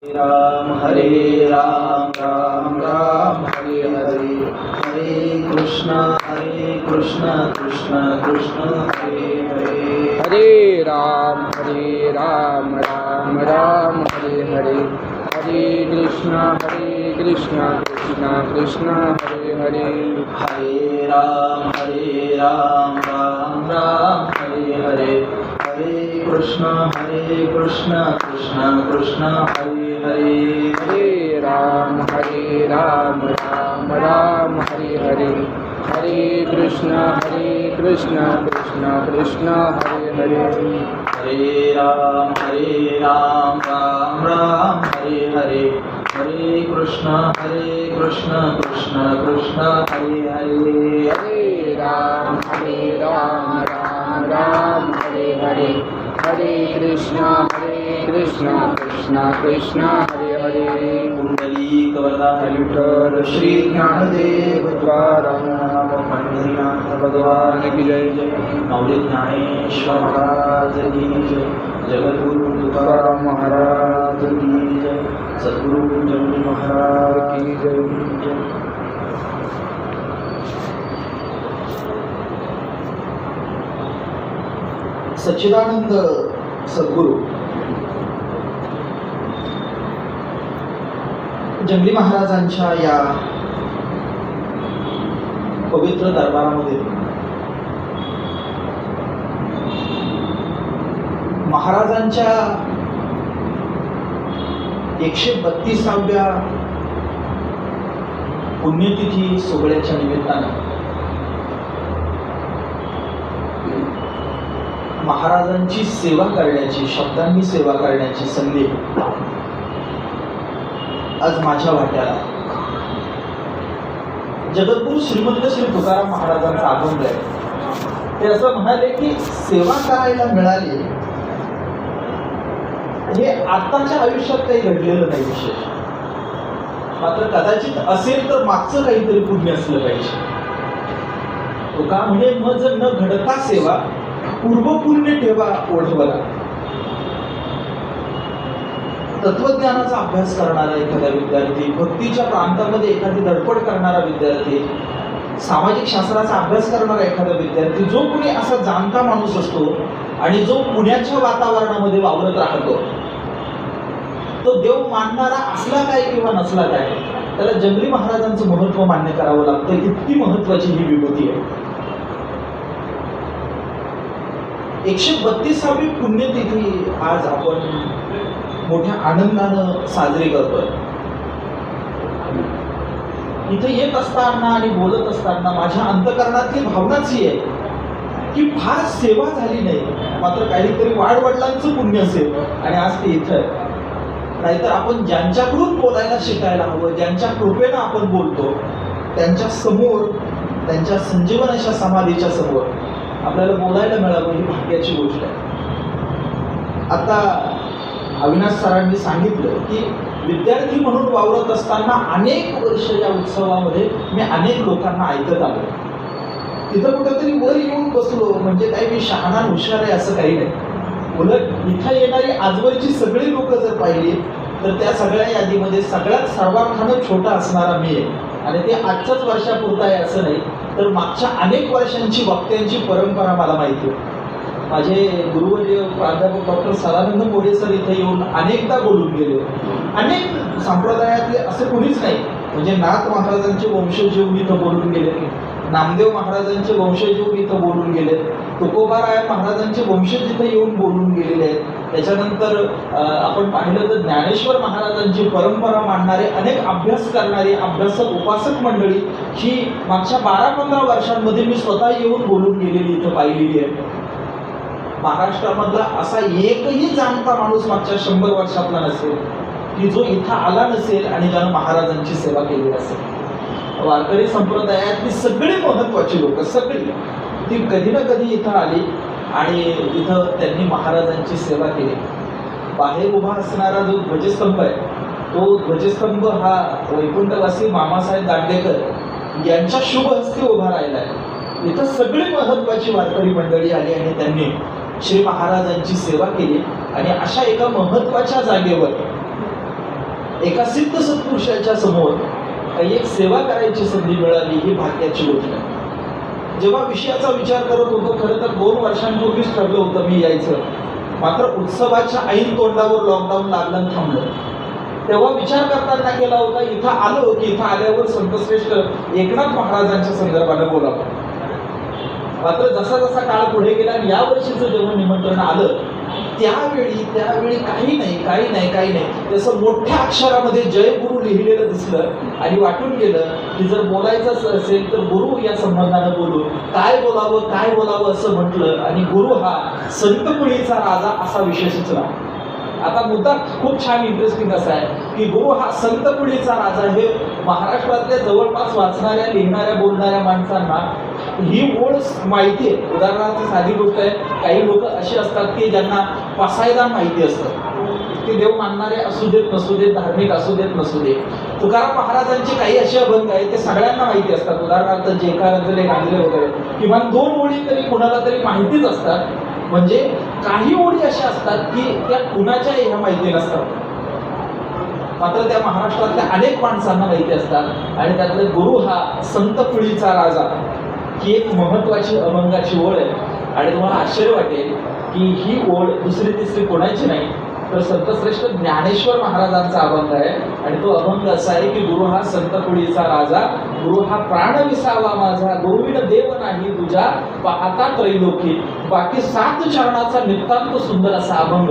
राम हरे राम राम राम हरे हरे, हरे कृष्ण कृष्ण कृष्ण हरे हरे। हरे राम राम राम हरे हरे, हरे कृष्ण कृष्ण कृष्ण हरे हरे। हरे राम राम राम हरे हरे, हरे कृष्ण कृष्ण कृष्ण हरे हरे। हरे राम राम राम हरे हरे, हरे कृष्ण कृष्ण कृष्ण हरे हरे। हरे राम राम राम हरे हरे, हरे कृष्ण कृष्ण कृष्ण हरे हरे। हरे राम राम हरे हरे, हरे कृष्ण कृष्ण कृष्ण हरे हरे। कुंडलीक वरदाहरी विठ्ठल श्री ज्ञानदेव तुकाराम पंढरीनाथ भगवान की जय। माऊली ज्ञानेश्वर महाराज की जय, जगद्गुरु तुकाराम महाराज की जय, सद्गुरु जगन्नाथ महाराज की जय। सच्चिदानंद सद्गुरु जंगली महाराजांच्या या पवित्र दरबारामध्ये महाराजांच्या 132व्या पुण्यतिथी सोहळ्याच्या निमित्ताने महाराजांची सेवा करण्याची, शब्दांनी सेवा करण्याची संधी आज माझ्या वाट्याला. जगद्गुरु श्रीमंत श्री तुकाराम महाराजांचा अभंग आहे. ते असं म्हणाले की सेवा करायला मिळाली हे आताच्या आयुष्यात काही घडलेलं नाही विशेष, मात्र कदाचित असेल तर मागचं काहीतरी पुण्य असलं पाहिजे. तुका म्हणे मग जर न घडता सेवा, पूर्व पुण्य ठेवा ओढवला. तत्वज्ञानाचा अभ्यास करणारा एखादा विद्यार्थी, भक्तीच्या प्रांतामध्ये एखादी धडपड करणारा विद्यार्थी, सामाजिक शास्त्राचा अभ्यास करणारा एखादा विद्यार्थी, जो कुणी असा जाणता माणूस असतो आणि जो पुण्याच्या वातावरणामध्ये वावरत राहतो, तो देव मानणारा असला काय किंवा नसला काय, त्याला जंगली महाराजांचं महत्व मान्य करावं लागतं. इतकी महत्वाची ही विभूती आहे. 132वी पुण्यतिथी आज आपण मोठ्या आनंदानं साजरी करतोय. इथे येत असताना आणि बोलत असताना माझ्या अंतःकरणातली भावनाच ही आहे की फार सेवा झाली नाही, मात्र काहीतरी वाडवडिलांचं पुण्य असेल आणि आज ते इथं आहे. नाहीतर आपण ज्यांच्याकडून बोलायला शिकायला हवं, ज्यांच्या कृपेनं आपण बोलतो, त्यांच्या समोर, त्यांच्या संजीवन अशा समाधीच्या समोर आपल्याला बोलायला मिळावं ही भाग्याची गोष्ट आहे. आता अविनाश सरांनी सांगितलं की विद्यार्थी म्हणून वावरत असताना अनेक वर्ष या उत्सवामध्ये मी अनेक लोकांना ऐकत आलो. तिथं कुठेतरी वर येऊन बसलो म्हणजे काही मी शहाणा हुशार आहे असं काही नाही. उलट इथं येणारी आजवरची सगळी लोक जर पाहिली तर त्या सगळ्या यादीमध्ये सगळ्यात सर्वांखानं छोटा असणारा मी आहे. आणि ते आजच्याच वर्षापुरतं आहे असं नाही, तर मागच्या अनेक वर्षांची वक्त्यांची परंपरा मला माहिती आहे. माझे गुरुवर्य प्राध्यापक डॉक्टर सदानंद मोरे सर इथे येऊन अनेकदा बोलून गेले. अनेक संप्रदायातले असे कुणीच नाही, म्हणजे नाथ महाराजांचे वंशज येऊन इथं बोलून गेले, नामदेव महाराजांचे वंशज येऊन इथं बोलून गेले, तुकोबाराय महाराजांचे वंशज इथं येऊन बोलून गेलेले आहेत. त्याच्यानंतर आपण पाहिलं तर ज्ञानेश्वर महाराजांची परंपरा मांडणारे अनेक अभ्यास करणारे अभ्यासक उपासक मंडळी ही मागच्या 12-15 वर्षांमध्ये मी स्वतः येऊन बोलून गेलेली इथं पाहिलेली आहे. महाराष्ट्रामधला असा एकही जाणता माणूस मागच्या 100 वर्षातला नसेल की जो इथं आला नसेल आणि ज्यानं महाराजांची सेवा केली असेल. वारकरी संप्रदायातली सगळी महत्वाची लोक सगळी ती कधी ना कधी इथं आली आणि इथं त्यांनी महाराजांची सेवा केली. बाहेर उभा असणारा जो ध्वजस्तंभ आहे तो ध्वजस्तंभ हा वैकुंठवासी मामासाहेब दांडेकर यांच्या शुभ हस्ते उभा राहिला आहे. इथं सगळी महत्वाची वारकरी मंडळी आली आणि त्यांनी श्री महाराजांची सेवा केली. आणि अशा एका महत्वाच्या जागेवर एका सिद्ध सत्पुरुषाच्या समोर एक सेवा करायची संधी मिळाली ही भाग्याची गोष्ट आहे. जेव्हा विषयाचा विचार करत होतो, खरं तर 2 वर्षांपूर्वीच ठरलं होतं मी यायचं, मात्र उत्सवाच्या ऐन तोंडावर लॉकडाऊन लागलं आणि थांबलं. तेव्हा विचार करताना केला होता, इथं आलो की इथं आल्यावर संतश्रेष्ठ एकनाथ महाराजांच्या संदर्भाने बोलावं. मात्र जसा जसा काळ पुढे गेला आणि या वर्षीचं जेव्हा निमंत्रण आलं त्यावेळी काही नाही तसं मोठ्या अक्षरामध्ये जय गुरु लिहिलेलं दिसलं आणि वाटून गेलं की जर बोलायचं असेल तर गुरु या संबंधानं बोलू, काय बोलावं असं म्हटलं आणि गुरु हा संतपुळीचा राजा असा विषय सुचला. आता मुद्दा खूप छान इंटरेस्टिंग असा आहे की गुरु हा संतपुळीचा राजा हे महाराष्ट्रातल्या जवळपास वाचणाऱ्या, लिहिणाऱ्या, बोलणाऱ्या माणसांना ही ओळ माहिती आहे. उदाहरणार्थ साधी गोष्ट आहे, काही लोक असे असतात की ज्यांना पसायदान माहिती असतं, ते देव मानणारे असू देत नसू देत, धार्मिक असू देत नसू देत. तुकाराम महाराजांचे काही असे अभंग आहेत ते सगळ्यांना माहिती असतात. उदाहरणार्थ जेकारांजले गांजले वगैरे किमान 2 ओळी तरी कुणाला तरी माहितीच असतात. म्हणजे काही ओळी अशा असतात की त्या कुणाच्या ह्या माहिती नसतात, मात्र त्या महाराष्ट्रातल्या अनेक माणसांना माहिती असतात. आणि त्यातले गुरु हा संतपुळीचा राजा ही एक महत्वाची अभंगाची ओळ आहे. आणि तुम्हाला आश्चर्य वाटेल की ही ओळ दुसरी तिसरी कोणाची नाही, तर संतश्रेष्ठ ज्ञानेश्वर महाराजांचा अभंग आहे. आणि तो अभंग असा आहे की गुरु हा संतपुळीचा राजा, गुरु हा प्राण विसावा माझा, गुरुविन देव नाही तुझा पाहता त्रैलोकी. बाकी 7 चरणाचा नितांत सुंदर असा अभंग.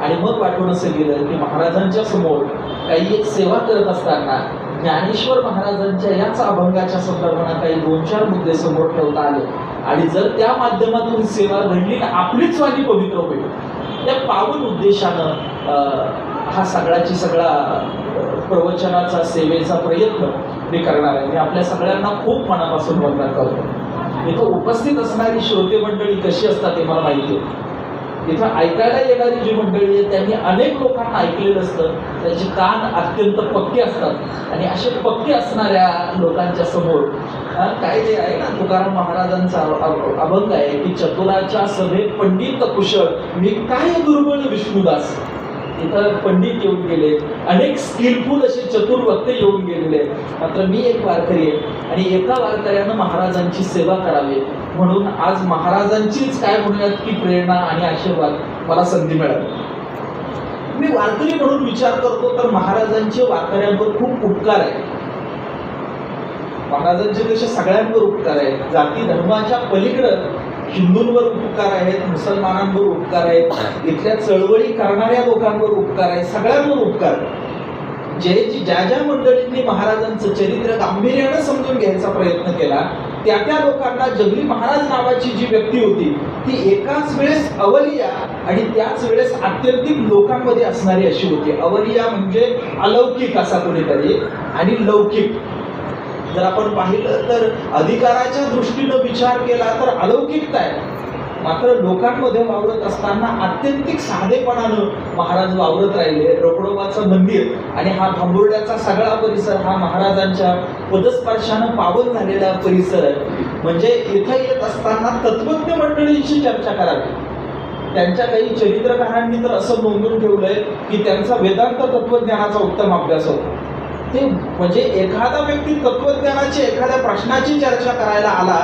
आणि मग वाटून असं गेलं की महाराजांच्या समोर काही एक सेवा करत असताना ज्ञानेश्वर महाराजांच्या याच अभंगाच्या संदर्भाने काही 2-4 मुद्दे समोर ठेवता आले. आणि जर त्या माध्यमातून सेवा घडली ना आपलीच वाणी पवित्र होईल, त्या पावन उद्देशानं हा सगळा प्रवचनाचा सेवेचा प्रयत्न मी करणार आहे. मी आपल्या सगळ्यांना खूप मनापासून वंदन करतो. इथं उपस्थित असणारी श्रोते मंडळी कशी असतात हे मला माहिती आहे. इथं ऐकायला येणारी जी मंडळी आहे त्यांनी अनेक लोकांना ऐकलेलं असतं, त्याचे कान अत्यंत पक्के असतात. आणि असे पक्के असणाऱ्या लोकांच्या समोर काय ते आहे ना, तुकाराम महाराजांचा अभंग आहे की चतुराच्या सभेत पंडित कुशळ, मी काय दुर्बळ विष्णुदास. इथं पंडित येऊन गेले, अनेक स्किलफुल असे चतुर वक्ते येऊन गेलेले. मात्र मी एक वारकरी आहे आणि एका वारकऱ्यानं महाराजांची सेवा करावी म्हणून आज महाराजांचीच काय म्हणूयात की प्रेरणा आणि आशीर्वाद मला संधी मिळाली. मी वारकरी म्हणून विचार करतो तर महाराजांचे वारकऱ्यांवर खूप उपकार आहे. महाराजांचे कसे सगळ्यांवर उपकार आहेत, जाती धर्माच्या पलीकडं हिंदूंवर उपकार आहेत, मुसलमानांवर उपकार आहेत, इथल्या चळवळी करणाऱ्या लोकांवर उपकार आहेत, सगळ्यांवर उपकार. ज्या मंडळींनी महाराजांचं चरित्र गांभीर्यानं समजून घ्यायचा प्रयत्न केला त्या लोकांना जंगली महाराज नावाची जी व्यक्ती होती ती एकाच वेळेस अवलिया आणि त्याच वेळेस आत्यंतिक लोकांमध्ये असणारी अशी होती. अवलिया म्हणजे अलौकिक असा कोणीतरी आणि लौकिक. जर आपण पाहिलं तर अधिकाराच्या दृष्टीनं विचार केला तर अलौकिकता आहे, मात्र लोकांमध्ये वावरत असताना आत्यंतिक साधेपणानं महाराज वावरत राहिले. रोकडोबाचं मंदिर आणि हा भांबुर्ड्याचा सगळा परिसर हा महाराजांच्या पदस्पर्शानं पावन झालेला परिसर आहे. म्हणजे इथं येत असताना तत्वज्ञ मंडळींशी चर्चा करावी. त्यांच्या काही चरित्रकारांनी तर असं नोंदून ठेवलंय की त्यांचा वेदांत तत्वज्ञानाचा उत्तम अभ्यास होतो. ते म्हणजे एखादा व्यक्ती तत्वज्ञानाची एखाद्या प्रश्नाची चर्चा करायला आला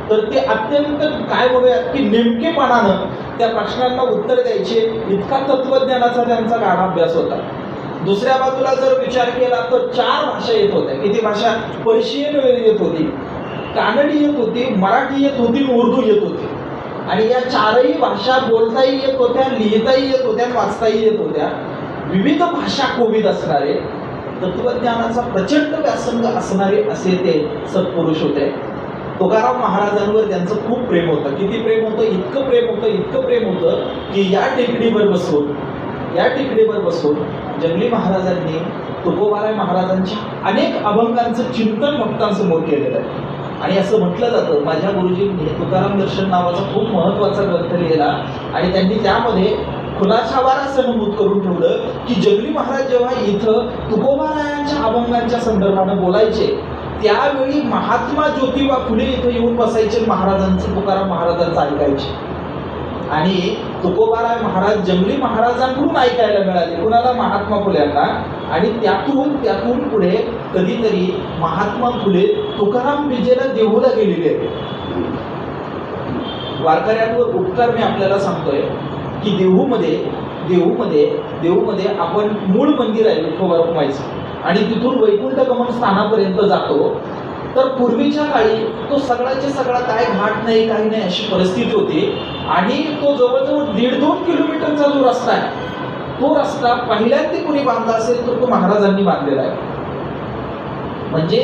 तर ते अत्यंत काय म्हणूयात की नेमकेपणानं त्या प्रश्नांना उत्तर द्यायचे, इतका तत्वज्ञानाचा त्यांचा गाढा अभ्यास होता. दुसऱ्या बाजूला जर विचार केला तर 4 भाषा येत होत्या. किती भाषा? पर्शियन येत होती, कानडी येत होती, मराठी येत होती, उर्दू येत होती. आणि या 4ही भाषा बोलताही येत होत्या, लिहिताही येत होत्या, वाचताही येत होत्या. विविध भाषा कोविद असणारे, तत्वज्ञानाचा प्रचंड व्यासंग असणारे असे ते सत्पुरुष होते. तुकाराम महाराजांवर त्यांचं खूप प्रेम होतं. किती प्रेम होतं? इतकं प्रेम होतं की या टेकडीवर बसून जंगली महाराजांनी तुकोबाराय महाराजांच्या अनेक अभंगांचं चिंतन भक्तांसमोर केलेलं आहे. आणि असं म्हटलं जातं, माझ्या गुरुजींनी तुकाराम दर्शन नावाचा खूप महत्त्वाचा ग्रंथ लिहिला आणि त्यांनी त्यामध्ये खुलासावार असं नमूद करून ठेवलं की जंगली महाराज जेव्हा इथं तुकोबारायांच्या अभंगांच्या संदर्भानं बोलायचे त्यावेळी महात्मा ज्योतिबा फुले इथं येऊन बसायचे, महाराजांचं तुकाराम महाराजांचं ऐकायचे. आणि तुकोबाराय महाराज जंगली महाराजांकडून ऐकायला मिळाले. कुणाला? महात्मा फुल्यांना. आणि त्यातून पुढे कधीतरी महात्मा फुले तुकाराम पेजेला देहूला गेलेले आहेत. वारकऱ्यांवर उपकार मी आपल्याला सांगतोय की देहूमध्ये आपण मूळ मंदिर आहे विठोबा रखुमाईचं आणि तिथून वैकुंठ गमन स्थानापर्यंत जातो. तर पूर्वीच्या काळी तो सगळ्याचे सगळा काय घाट नाही काही नाही अशी परिस्थिती होती आणि तो जवळजवळ 1.5-2 किलोमीटरचा जो रस्ता आहे तो रस्ता पहिल्यांदा कोणी बांधला असेल तर तो महाराजांनी बांधलेला आहे. म्हणजे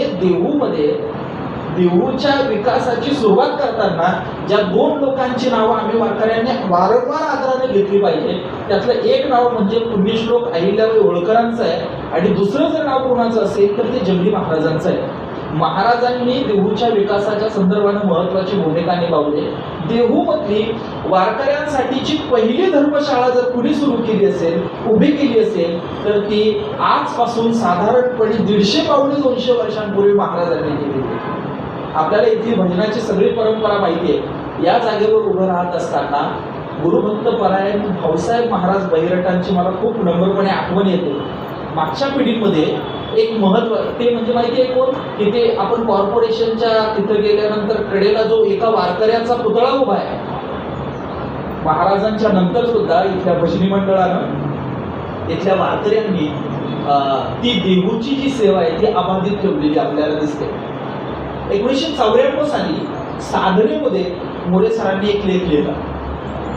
देहूच्या विकासाची सुरुवात करताना ज्या 2 लोकांची नावं आम्ही वारकऱ्यांनी वारंवार आदराने घेतली पाहिजे त्यातलं एक नाव म्हणजे पुण्यश्लोक अहिल्याबाई होळकरांचं आहे आणि दुसरं जर नाव कोणाचं असेल तर ते जंगली महाराजांचं आहे. महाराजांनी देहूच्या विकासाच्या संदर्भाने महत्वाची भूमिका निभावली. देहूमधली वारकऱ्यांसाठीची पहिली धर्मशाळा जर कुणी सुरू केली असेल उभी केली असेल तर ती आजपासून साधारणपणे 150-200 वर्षांपूर्वी महाराजांनी केली. आपल्याला इथली भजनाची सगळी परंपरा माहिती आहे. या जागेवर उभं राहत असताना गुरुभक्त परायण भाऊसाहेब महाराज बैरटांची मला खूप नम्रपणे आठवण येते. मागच्या पिढीमध्ये एक महत्व ते म्हणजे माहिती आहे कोण की ते आपण कॉर्पोरेशनच्या तिथं गेल्यानंतर कडेला जो एका वारकऱ्याचा पुतळा उभा आहे. महाराजांच्या नंतर सुद्धा इथल्या भजनी मंडळानं इथल्या वारकऱ्यांनी ती देहूची जी सेवा आहे ती अबाधित ठेवलेली आपल्याला दिसते. 1994 साली साधनेमध्ये मोरे सरांनी एक लेख लिहिला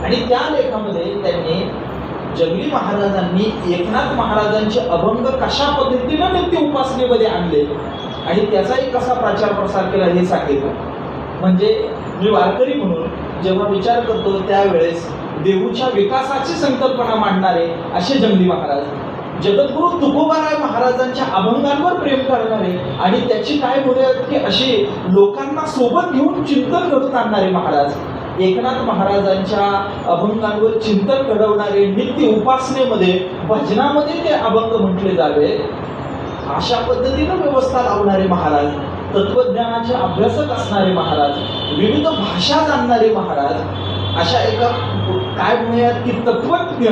आणि त्या लेखामध्ये त्यांनी जंगली महाराजांनी एकनाथ महाराजांचे अभंग कशा पद्धतीनं नित्य उपासनेमध्ये आणले आणि त्याचाही कसा प्रचार प्रसार केला हे सांगितलं. म्हणजे मी वारकरी म्हणून जेव्हा विचार करतो त्यावेळेस देहूच्या विकासाची संकल्पना मांडणारे असे जंगली महाराज, जगद्गुरु तुकोबाराय महाराजांच्या अभंगांवर प्रेम करणारे आणि त्याची काय बोलूयात की अशी लोकांना सोबत घेऊन चिंतन घडून आणणारे महाराज, एकनाथ महाराजांच्या अभंगांवर चिंतन घडवणारे, नित्य उपासनेमध्ये भजनामध्ये ते अभंग म्हटले जावे अशा पद्धतीनं व्यवस्था लावणारे महाराज, तत्वज्ञानाचे अभ्यासक असणारे महाराज, विविध भाषा जाणणारे महाराज, अशा एका काय म्हणूयात की तत्वज्ञ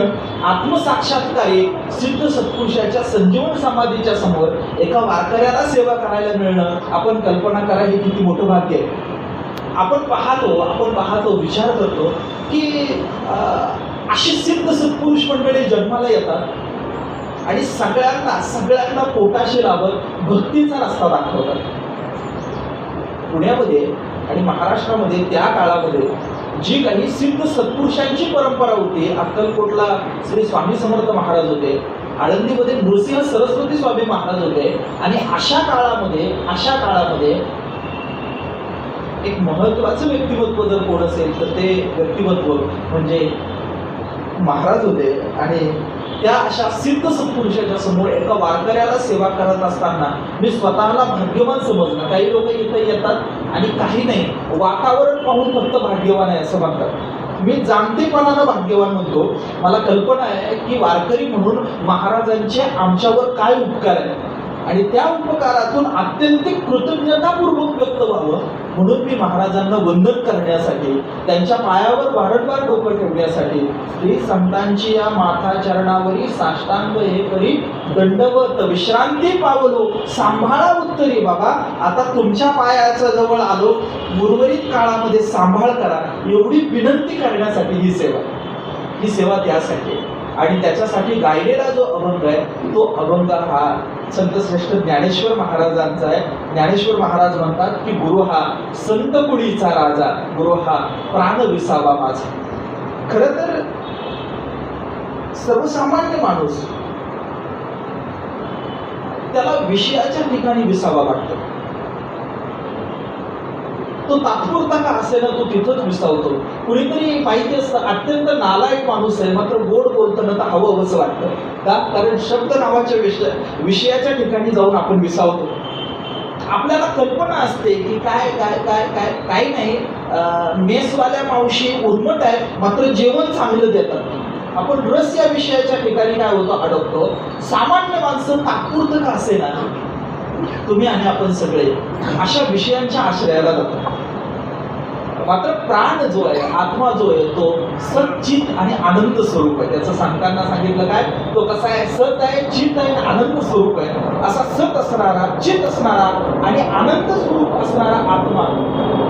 आत्मसाक्षात्कारी सिद्ध सत्पुरुषाच्या संजीवन समाधीच्या समोर एका वारकऱ्याला सेवा करायला मिळणं, आपण कल्पना करा हे किती मोठं भाग्य आहे. आपण पाहतो विचार करतो की अशी सिद्ध सत्पुरुष मंडळी जन्माला येतात आणि सगळ्यांना पोटाशी लावत भक्तीचा रस्ता दाखवतात. पुण्यामध्ये आणि महाराष्ट्रामध्ये त्या काळामध्ये जी काही सिद्ध सत्पुरुषांची परंपरा होती, अक्कलकोटला श्री स्वामी समर्थ महाराज होते, आळंदीमध्ये नृसिंह सरस्वती स्वामी महाराज होते आणि अशा काळामध्ये एक महत्वाचं व्यक्तिमत्व जर कोण असेल तर ते व्यक्तिमत्व म्हणजे महाराज होते. आणि त्या अशा सिद्ध सत्पुरुषाच्या समोर एका वारकऱ्याला सेवा करत असताना मी स्वतःला भाग्यवान समजलं. काही लोक इथं येतात आणि काही नाही, वातावरण पाहून फक्त भाग्यवान आहे असं म्हणतात. मी जाणतेपणानं भाग्यवान म्हणतो. मला कल्पना आहे की वारकरी म्हणून महाराजांचे आमच्यावर काय उपकार आहेत आणि त्या उपकारातून अत्यंतिक कृतज्ञतापूर्वक व्यक्त व्हावं म्हणून मी महाराजांना वंदन करण्यासाठी, त्यांच्या पायावर वारंवार डोकं ठेवण्यासाठी, श्री संतांची या माथा चरणावरी साष्टांग हे करी दंडवत विश्रांती पावलो सांभाळा उत्तरी. बाबा आता तुमच्या पायाच्या जवळ आलो, उर्वरित काळामध्ये सांभाळ करा एवढी विनंती करण्यासाठी ही सेवा त्यासाठी. आणि त्याच्यासाठी गायलेला जो अभंग आहे तो अभंग हा संतश्रेष्ठ ज्ञानेश्वर महाराजांचा आहे. ज्ञानेश्वर महाराज म्हणतात की गुरु हा संत कुळीचा राजा, गुरु हा प्राण विसावा माझा. खरं तर सर्वसामान्य माणूस त्याला विषयाच्या ठिकाणी विसावा वाटतो. तो तात्पुरता का असेना तो तिथंच विसावतो. कुणीतरी माहिती असतं अत्यंत नालायक माणूस आहे मात्र गोड बोलताना तर हवं असं वाटतं का, कारण शब्द नावाच्या विषयाच्या ठिकाणी जाऊन आपण विसावतो. आपल्याला कल्पना असते की काय काय काय काय काही नाही, मेसवाल्या मावशी उर्मट आहे मात्र जेवण चांगलं देतात. आपण रस या विषयाच्या ठिकाणी काय होतो अडकतो. सामान्य माणसं तात्पुरतं का असेना तुम्ही आणि आपण सगळे अशा विषयांच्या आश्रयाला जातो. मात्र प्राण जो आहे, आत्मा जो आहे, तो सच्चित आणि आनंद स्वरूप आहे. त्याचं सांगताना सांगितलं काय, तो कसा आहे, सत आहे, चित आहे आणि आनंद स्वरूप आहे. असा सत असणारा, चित असणारा आणि आनंद स्वरूप असणारा आत्मा,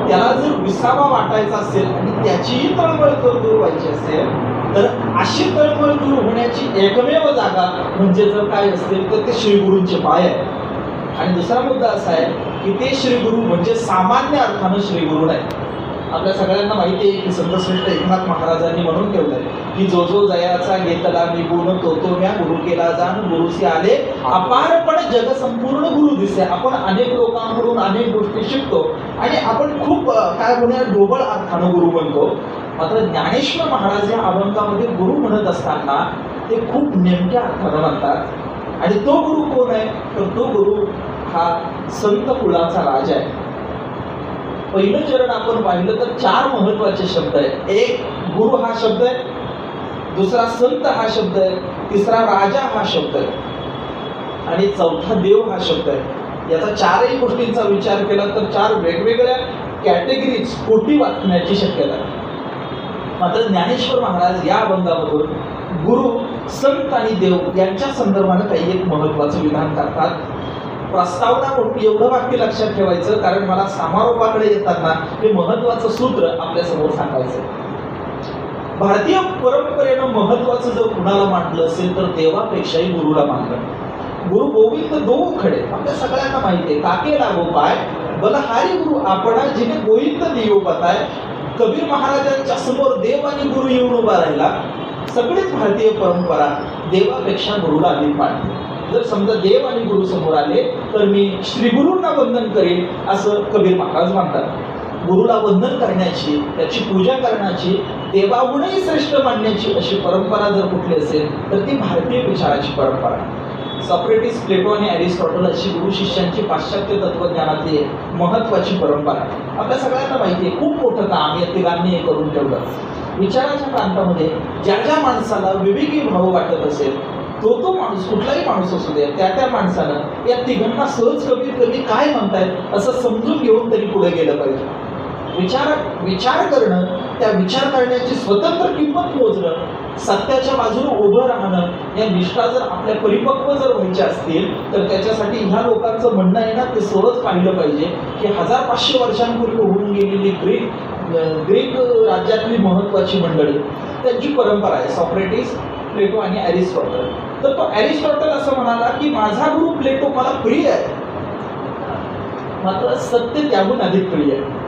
त्याला जर विसावा वाटायचा असेल आणि त्याचीही तळमळ जर दूर व्हायची असेल, तर अशी तळमळ दूर होण्याची एकमेव जागा म्हणजे जर काय असेल तर ते श्रीगुरूंचे पाय आहे. आणि दुसरा मुद्दा असा आहे की ते श्रीगुरु म्हणजे सामान्य अर्थानं श्रीगुरु नाही. आपल्या सगळ्यांना माहिती आहे की संतश्रेष्ठ एकनाथ महाराजांनी म्हणून ठेवलंय की जो जो जयाचा घेतला निगुण तो तो म्या गुरु केला जाण गुरुसी आले अपारपण जग संपूर्ण गुरु दिसे. आपण अनेक लोकांकडून अनेक गोष्टी शिकतो आणि आपण खूप काय म्हणूया ढोबळ अर्थानं गुरु बनतो. मात्र ज्ञानेश्वर महाराज या अभंगामध्ये गुरु म्हणत असताना ते खूप नेमक्या अर्थानं म्हणतात. आणि तो गुरु कोण आहे, तर तो गुरु हा संत कुळाचा राजा आहे. पहिलं चरण आपण पाहिलं तर 4 महत्वाचे शब्द आहेत. एक गुरु हा शब्द आहे, दुसरा संत हा शब्द आहे, तिसरा राजा हा शब्द आहे आणि चौथा देव हा शब्द आहे. याचा 4ही गोष्टींचा विचार केला तर 4 वेगवेगळ्या कॅटेगरीज कोटी वाचण्याची शक्यता आहे. मात्र ज्ञानेश्वर महाराज या अभंगामधून गुरु, संत आणि देव यांच्या संदर्भानं काही एक महत्वाचं विधान करतात. प्रस्तावना म्हणून एवढं वाक्य लक्षात ठेवायचं, कारण मला समारोपाकडे येताना हे महत्वाचं सूत्र आपल्या समोर सांगायचं. भारतीय परंपरेनं महत्वाचं जर कुणाला मानलं असेल तर देवापेक्षाही गुरुला मानलं. गुरु गोविंद दो खडे आपल्या सगळ्यांना माहिती आहे. काके लागो पाय बलहारी गुरु आपणा जिने गोविंद देव बताय. कबीर महाराजांच्या समोर देव आणि गुरु येऊन उभा राहिला. सगळीच भारतीय परंपरा देवापेक्षा गुरुला अधिक मानते. जर समजा देव आणि गुरु समोर आले तर मी श्री गुरूंना वंदन करेन असं कबीर महाराज म्हणतात. गुरुला वंदन करण्याची, त्याची पूजा करण्याची, देवाहूनही श्रेष्ठ मानण्याची अशी परंपरा जर कुठली असेल तर ती भारतीय विचाराची परंपरा. सॉक्रेटिस, प्लेटो आणि अरिस्टॉटल अशी गुरु शिष्यांची पाश्चात्य तत्वज्ञानातली महत्वाची परंपरा. आपल्या सगळ्यांना माहिती आहे खूप मोठं काम या तिघांनी करून ठेवलं. विचाराच्या प्रांतामध्ये ज्या ज्या माणसाला विवेकी भाव वाटत असेल तो माणूस, कुठलाही माणूस असू दे, त्या माणसानं या तिघांना सहज कमीत कमी काय म्हणतायत असं समजून घेऊन तरी पुढे गेलं पाहिजे. विचार करणं, त्या विचार करण्याची स्वतंत्र किंमत मोजणं, सत्याच्या बाजूने उभं राहणं, या निष्ठा जर आपल्या परिपक्व जर व्हायच्या असतील तर त्याच्यासाठी ह्या लोकांचं म्हणणं आहे ना ते सहज पाहिलं पाहिजे की 1500 वर्षांपूर्वी होऊन गेलेली ग्रीक राज्यातली महत्वाची मंडळी, त्यांची परंपरा आहे. सॉक्रेटिस, प्लेटो आणि अरिस्टॉटल. तर तो अरिस्टॉटल असं म्हणाला की माझा गुरु प्लेटो मला प्रिय आहे, मात्र सत्य त्याहून अधिक प्रिय आहे.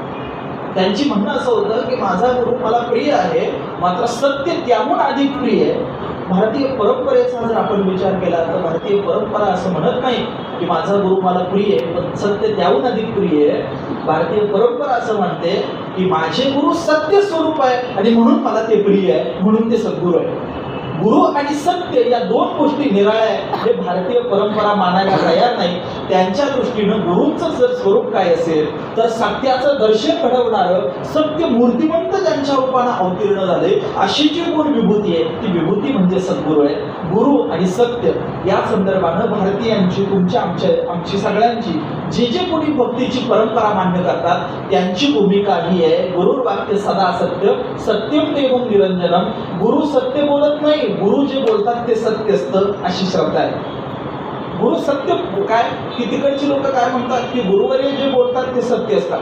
त्यांची म्हणणं असं होतं की माझा गुरु मला प्रिय आहे, मात्र सत्य त्याहून अधिक प्रिय आहे. भारतीय परंपरेचा जर आपण विचार केला तर भारतीय परंपरा असं म्हणत नाही की माझा गुरु मला प्रिय आहे पण सत्य त्याहून अधिक प्रिय आहे. भारतीय परंपरा असं म्हणते की माझे गुरु सत्य स्वरूप आहे आणि म्हणून मला ते प्रिय आहे, म्हणून ते सद्गुरू आहे. गुरु आणि सत्य या 2 गोष्टी निराळ्या आहे हे भारतीय परंपरा मानायला तयार नाही. त्यांच्या दृष्टीनं गुरूंचं जर स्वरूप काय असेल तर सत्याचं दर्शन घडवणारं सत्य मूर्तिमंत ज्यांच्या रूपानं अवतीर्ण झाले अशी जी कोण विभूती आहे ती विभूती म्हणजे सद्गुरू आहे. गुरु आणि सत्य या संदर्भानं भारतीयांची, तुमच्या, आमची सगळ्यांची जे जे कोणी भक्तीची परंपरा मान्य करतात त्यांची भूमिका ही आहे. गुरुर वाक्य सदा सत्य, सत्यम देवम निरंजनम. गुरु सत्य बोलत नाही, गुरु जे बोलतात ते सत्य असतं अशी श्रद्धा आहे. गुरु सत्य काय की तिकडची लोक काय म्हणतात की गुरुवर्य जे बोलतात ते सत्य असतात.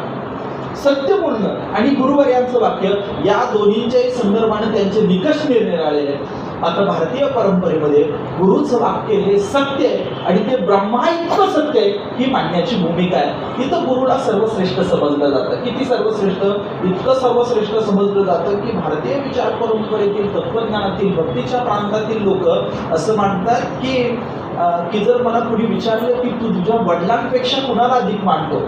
सत्य बोलणं आणि गुरुवर्यांचं वाक्य या दोन्हीच्याही संदर्भाने त्यांचे निकष निरनिराळे आहेत. मात्र भारतीय परंपरेमध्ये गुरुचं वाक्य हे सत्य आहे आणि ते ब्रह्माइतकं सत्य आहे ही मानण्याची भूमिका आहे. इथं गुरुला सर्वश्रेष्ठ समजलं जातं. किती सर्वश्रेष्ठ? इतकं सर्वश्रेष्ठ समजलं जातं की भारतीय विचार परंपरेतील, तत्वज्ञानातील, भक्तीच्या प्रांतातील लोक असं मानतात की जर मला कुणी विचारलं की तू तुझ्या वडिलांपेक्षा कुणाला अधिक मानतो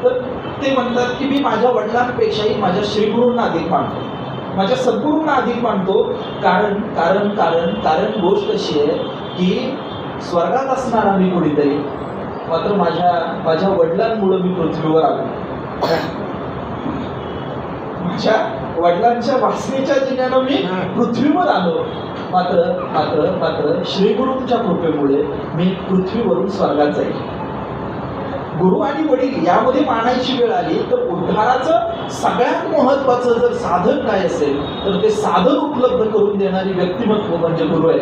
तर ते म्हणतात की मी माझ्या वडिलांपेक्षाही माझ्या श्रीगुरूंना अधिक मानतो, माझ्या सद्गुरूंना अधिक मानतो. कारण कारण कारण कारण गोष्ट अशी आहे की स्वर्गात असणारा मी कोणीतरी, मात्र माझ्या वडिलांमुळे मी पृथ्वीवर आलो. माझ्या वडिलांच्या वासनेच्या जिन्यानं मी पृथ्वीवर आलो. मात्र मात्र मात्र श्रीगुरूंच्या कृपेमुळे मी पृथ्वीवरून स्वर्गात जाईल. गुरु आणि वडील यामध्ये मानायची वेळ आली तर उद्धाराचं सगळ्यात महत्वाचं जर साधन काय असेल तर ते साधन उपलब्ध करून देणारी व्यक्तिमत्व म्हणजे गुरु आहे.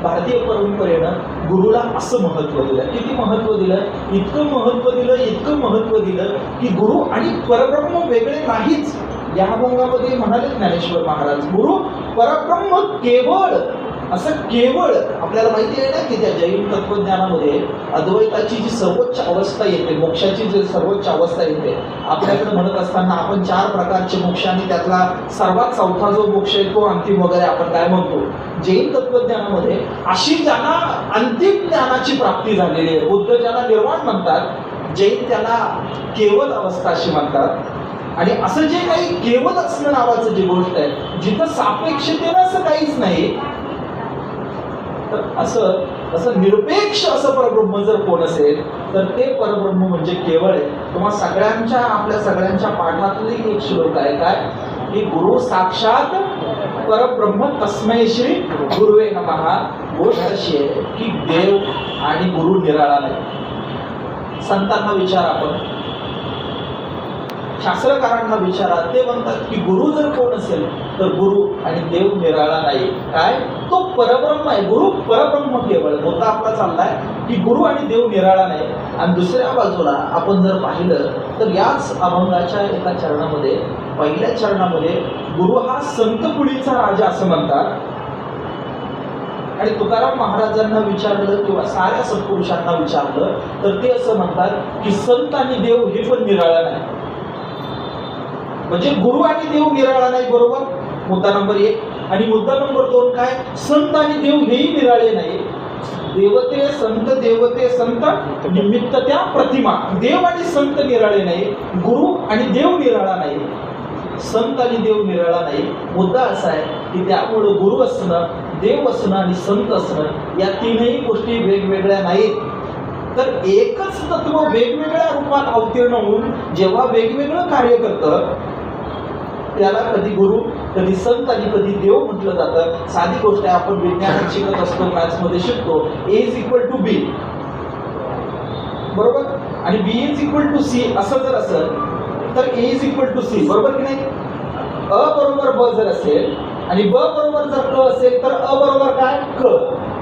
भारतीय परंपरेनं गुरुला असं महत्त्व दिलं. किती महत्त्व दिलं? इतकं महत्त्व दिलं की गुरु आणि परब्रह्म वेगळे नाहीच. या अभंगामध्ये म्हणाले ज्ञानेश्वर महाराज, गुरु परब्रह्म केवळ, असं केवळ. आपल्याला माहिती आहे ना की त्या जैन तत्वज्ञानामध्ये अद्वैताची जी सर्वोच्च अवस्था येते, मोक्षाची जी सर्वोच्च अवस्था येते, आपल्याकडे म्हणत असताना आपण 4 प्रकारचे मोक्ष आणि त्यातला सर्वात चौथा जो मोक्ष आहे तो अंतिम वगैरे आपण काय म्हणतो. जैन तत्वज्ञानामध्ये अशी ज्यांना अंतिम ज्ञानाची प्राप्ती झालेली आहे, बुद्ध ज्याला निर्वाण म्हणतात, जैन त्याला केवल अवस्था अशी म्हणतात. आणि असं जे काही केवल असणं नावाचं जी गोष्ट आहे, जिथं सापेक्षतेनं असं काहीच नाही, तर असं निरपेक्ष असं परब्रह्म जर कोण असेल तर ते परब्रह्म म्हणजे केवळ आहे. तुम्हा आपल्या सगळ्यांच्या पाठातली एक श्लोक आहे काय की गुरु साक्षात परब्रह्म तस्मै श्री गुरुवे नमः. गोष्ट अशी आहे की देव आणि गुरु निराळा नाही. संतांना विचार, आपण शास्त्रकारांना विचारा, ते म्हणतात की गुरु जर कोण असेल तर गुरु आणि देव निराळा नाही. काय? तो परब्रह्म आहे. गुरु परब्रह्म केवळ. मुद्दा आपला चाललाय की गुरु आणि देव निराळा नाही. आणि दुसऱ्या बाजूला आपण जर पाहिलं तर याच अभंगाच्या एका चरणामध्ये, पहिल्या चरणामध्ये गुरु हा संत कुळीचा राजा असं म्हणतात. आणि तुकाराम महाराजांना विचारलं किंवा साऱ्या सत्पुरुषांना विचारलं तर ते असं म्हणतात की संत आणि देव हे पण निराळा नाही. म्हणजे गुरु आणि देव निराळा नाही, बरोबर. मुद्दा नंबर 1. आणि मुद्दा नंबर 2 काय? संत आणि देव हेही निराळे नाही. देवते संत निमित्त त्या प्रतिमा. देव आणि संत निराळे नाही, गुरु आणि देव निराळा नाही, संत आणि देव निराळा नाही. मुद्दा असा आहे की त्यामुळं गुरु असणं, देव असणं आणि संत असणं या तीनही गोष्टी वेगवेगळ्या नाहीत. तर एकच तत्व वेगवेगळ्या रूपात अवतीर्ण होऊन जेव्हा वेगवेगळं कार्य करतं त्याला कधी गुरु, कधी संत आणि कधी देव म्हटलं जातं. साधी गोष्ट आहे, आपण विज्ञानात शिकत असतो, मॅथ्स मध्ये शिकतो, A = B, बरोबर. आणि B = C असं जर असेल तर A = C, बरोबर की नाही. अ बरोबर ब जर असेल आणि ब बरोबर जर क असेल तर अ बरोबर काय? क.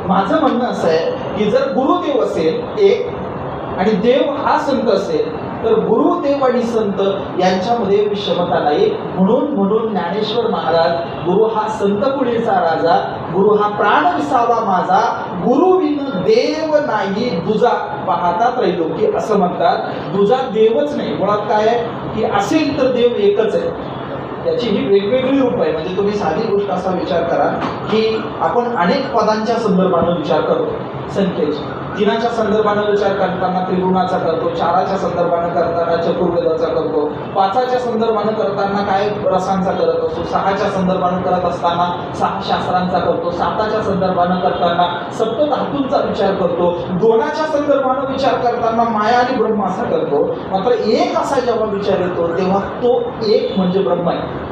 माझं म्हणणं असं आहे की जर गुरुदेव असेल एक आणि देव हा संत असेल तर गुरुदेव आणि संत यांच्यामध्ये विषमता नाही. म्हणून ज्ञानेश्वर महाराज, गुरु हा संत कुळीचा राजा, गुरु हा प्राण विसावा माझा, गुरु विन देव नाही दुजा पाहता त्रैलोकी असं म्हणतात. दुजा देवच नाही. मुळात काय आहे की असेल तर देव एकच आहे. त्याची ही वेगवेगळी रूप आहे. म्हणजे तुम्ही साधी गोष्ट असा विचार करा की आपण अनेक पदांच्या संदर्भानं विचार करतो, संख्येची. 3च्या संदर्भानं विचार करताना त्रिगुणाचा करतो, 4च्या संदर्भानं करताना चतुर्वेदाचा करतो, 5च्या संदर्भानं करताना काय रसांचा करत असतो, 6च्या संदर्भानं करत असताना 6 शास्त्रांचा करतो, 7च्या संदर्भानं करताना सप्तधातूंचा विचार करतो, 2च्या संदर्भानं विचार करताना माया आणि ब्रह्म असा करतो. मात्र एक असा जेव्हा विचार येतो तेव्हा तो एक म्हणजे ब्रह्म आहे,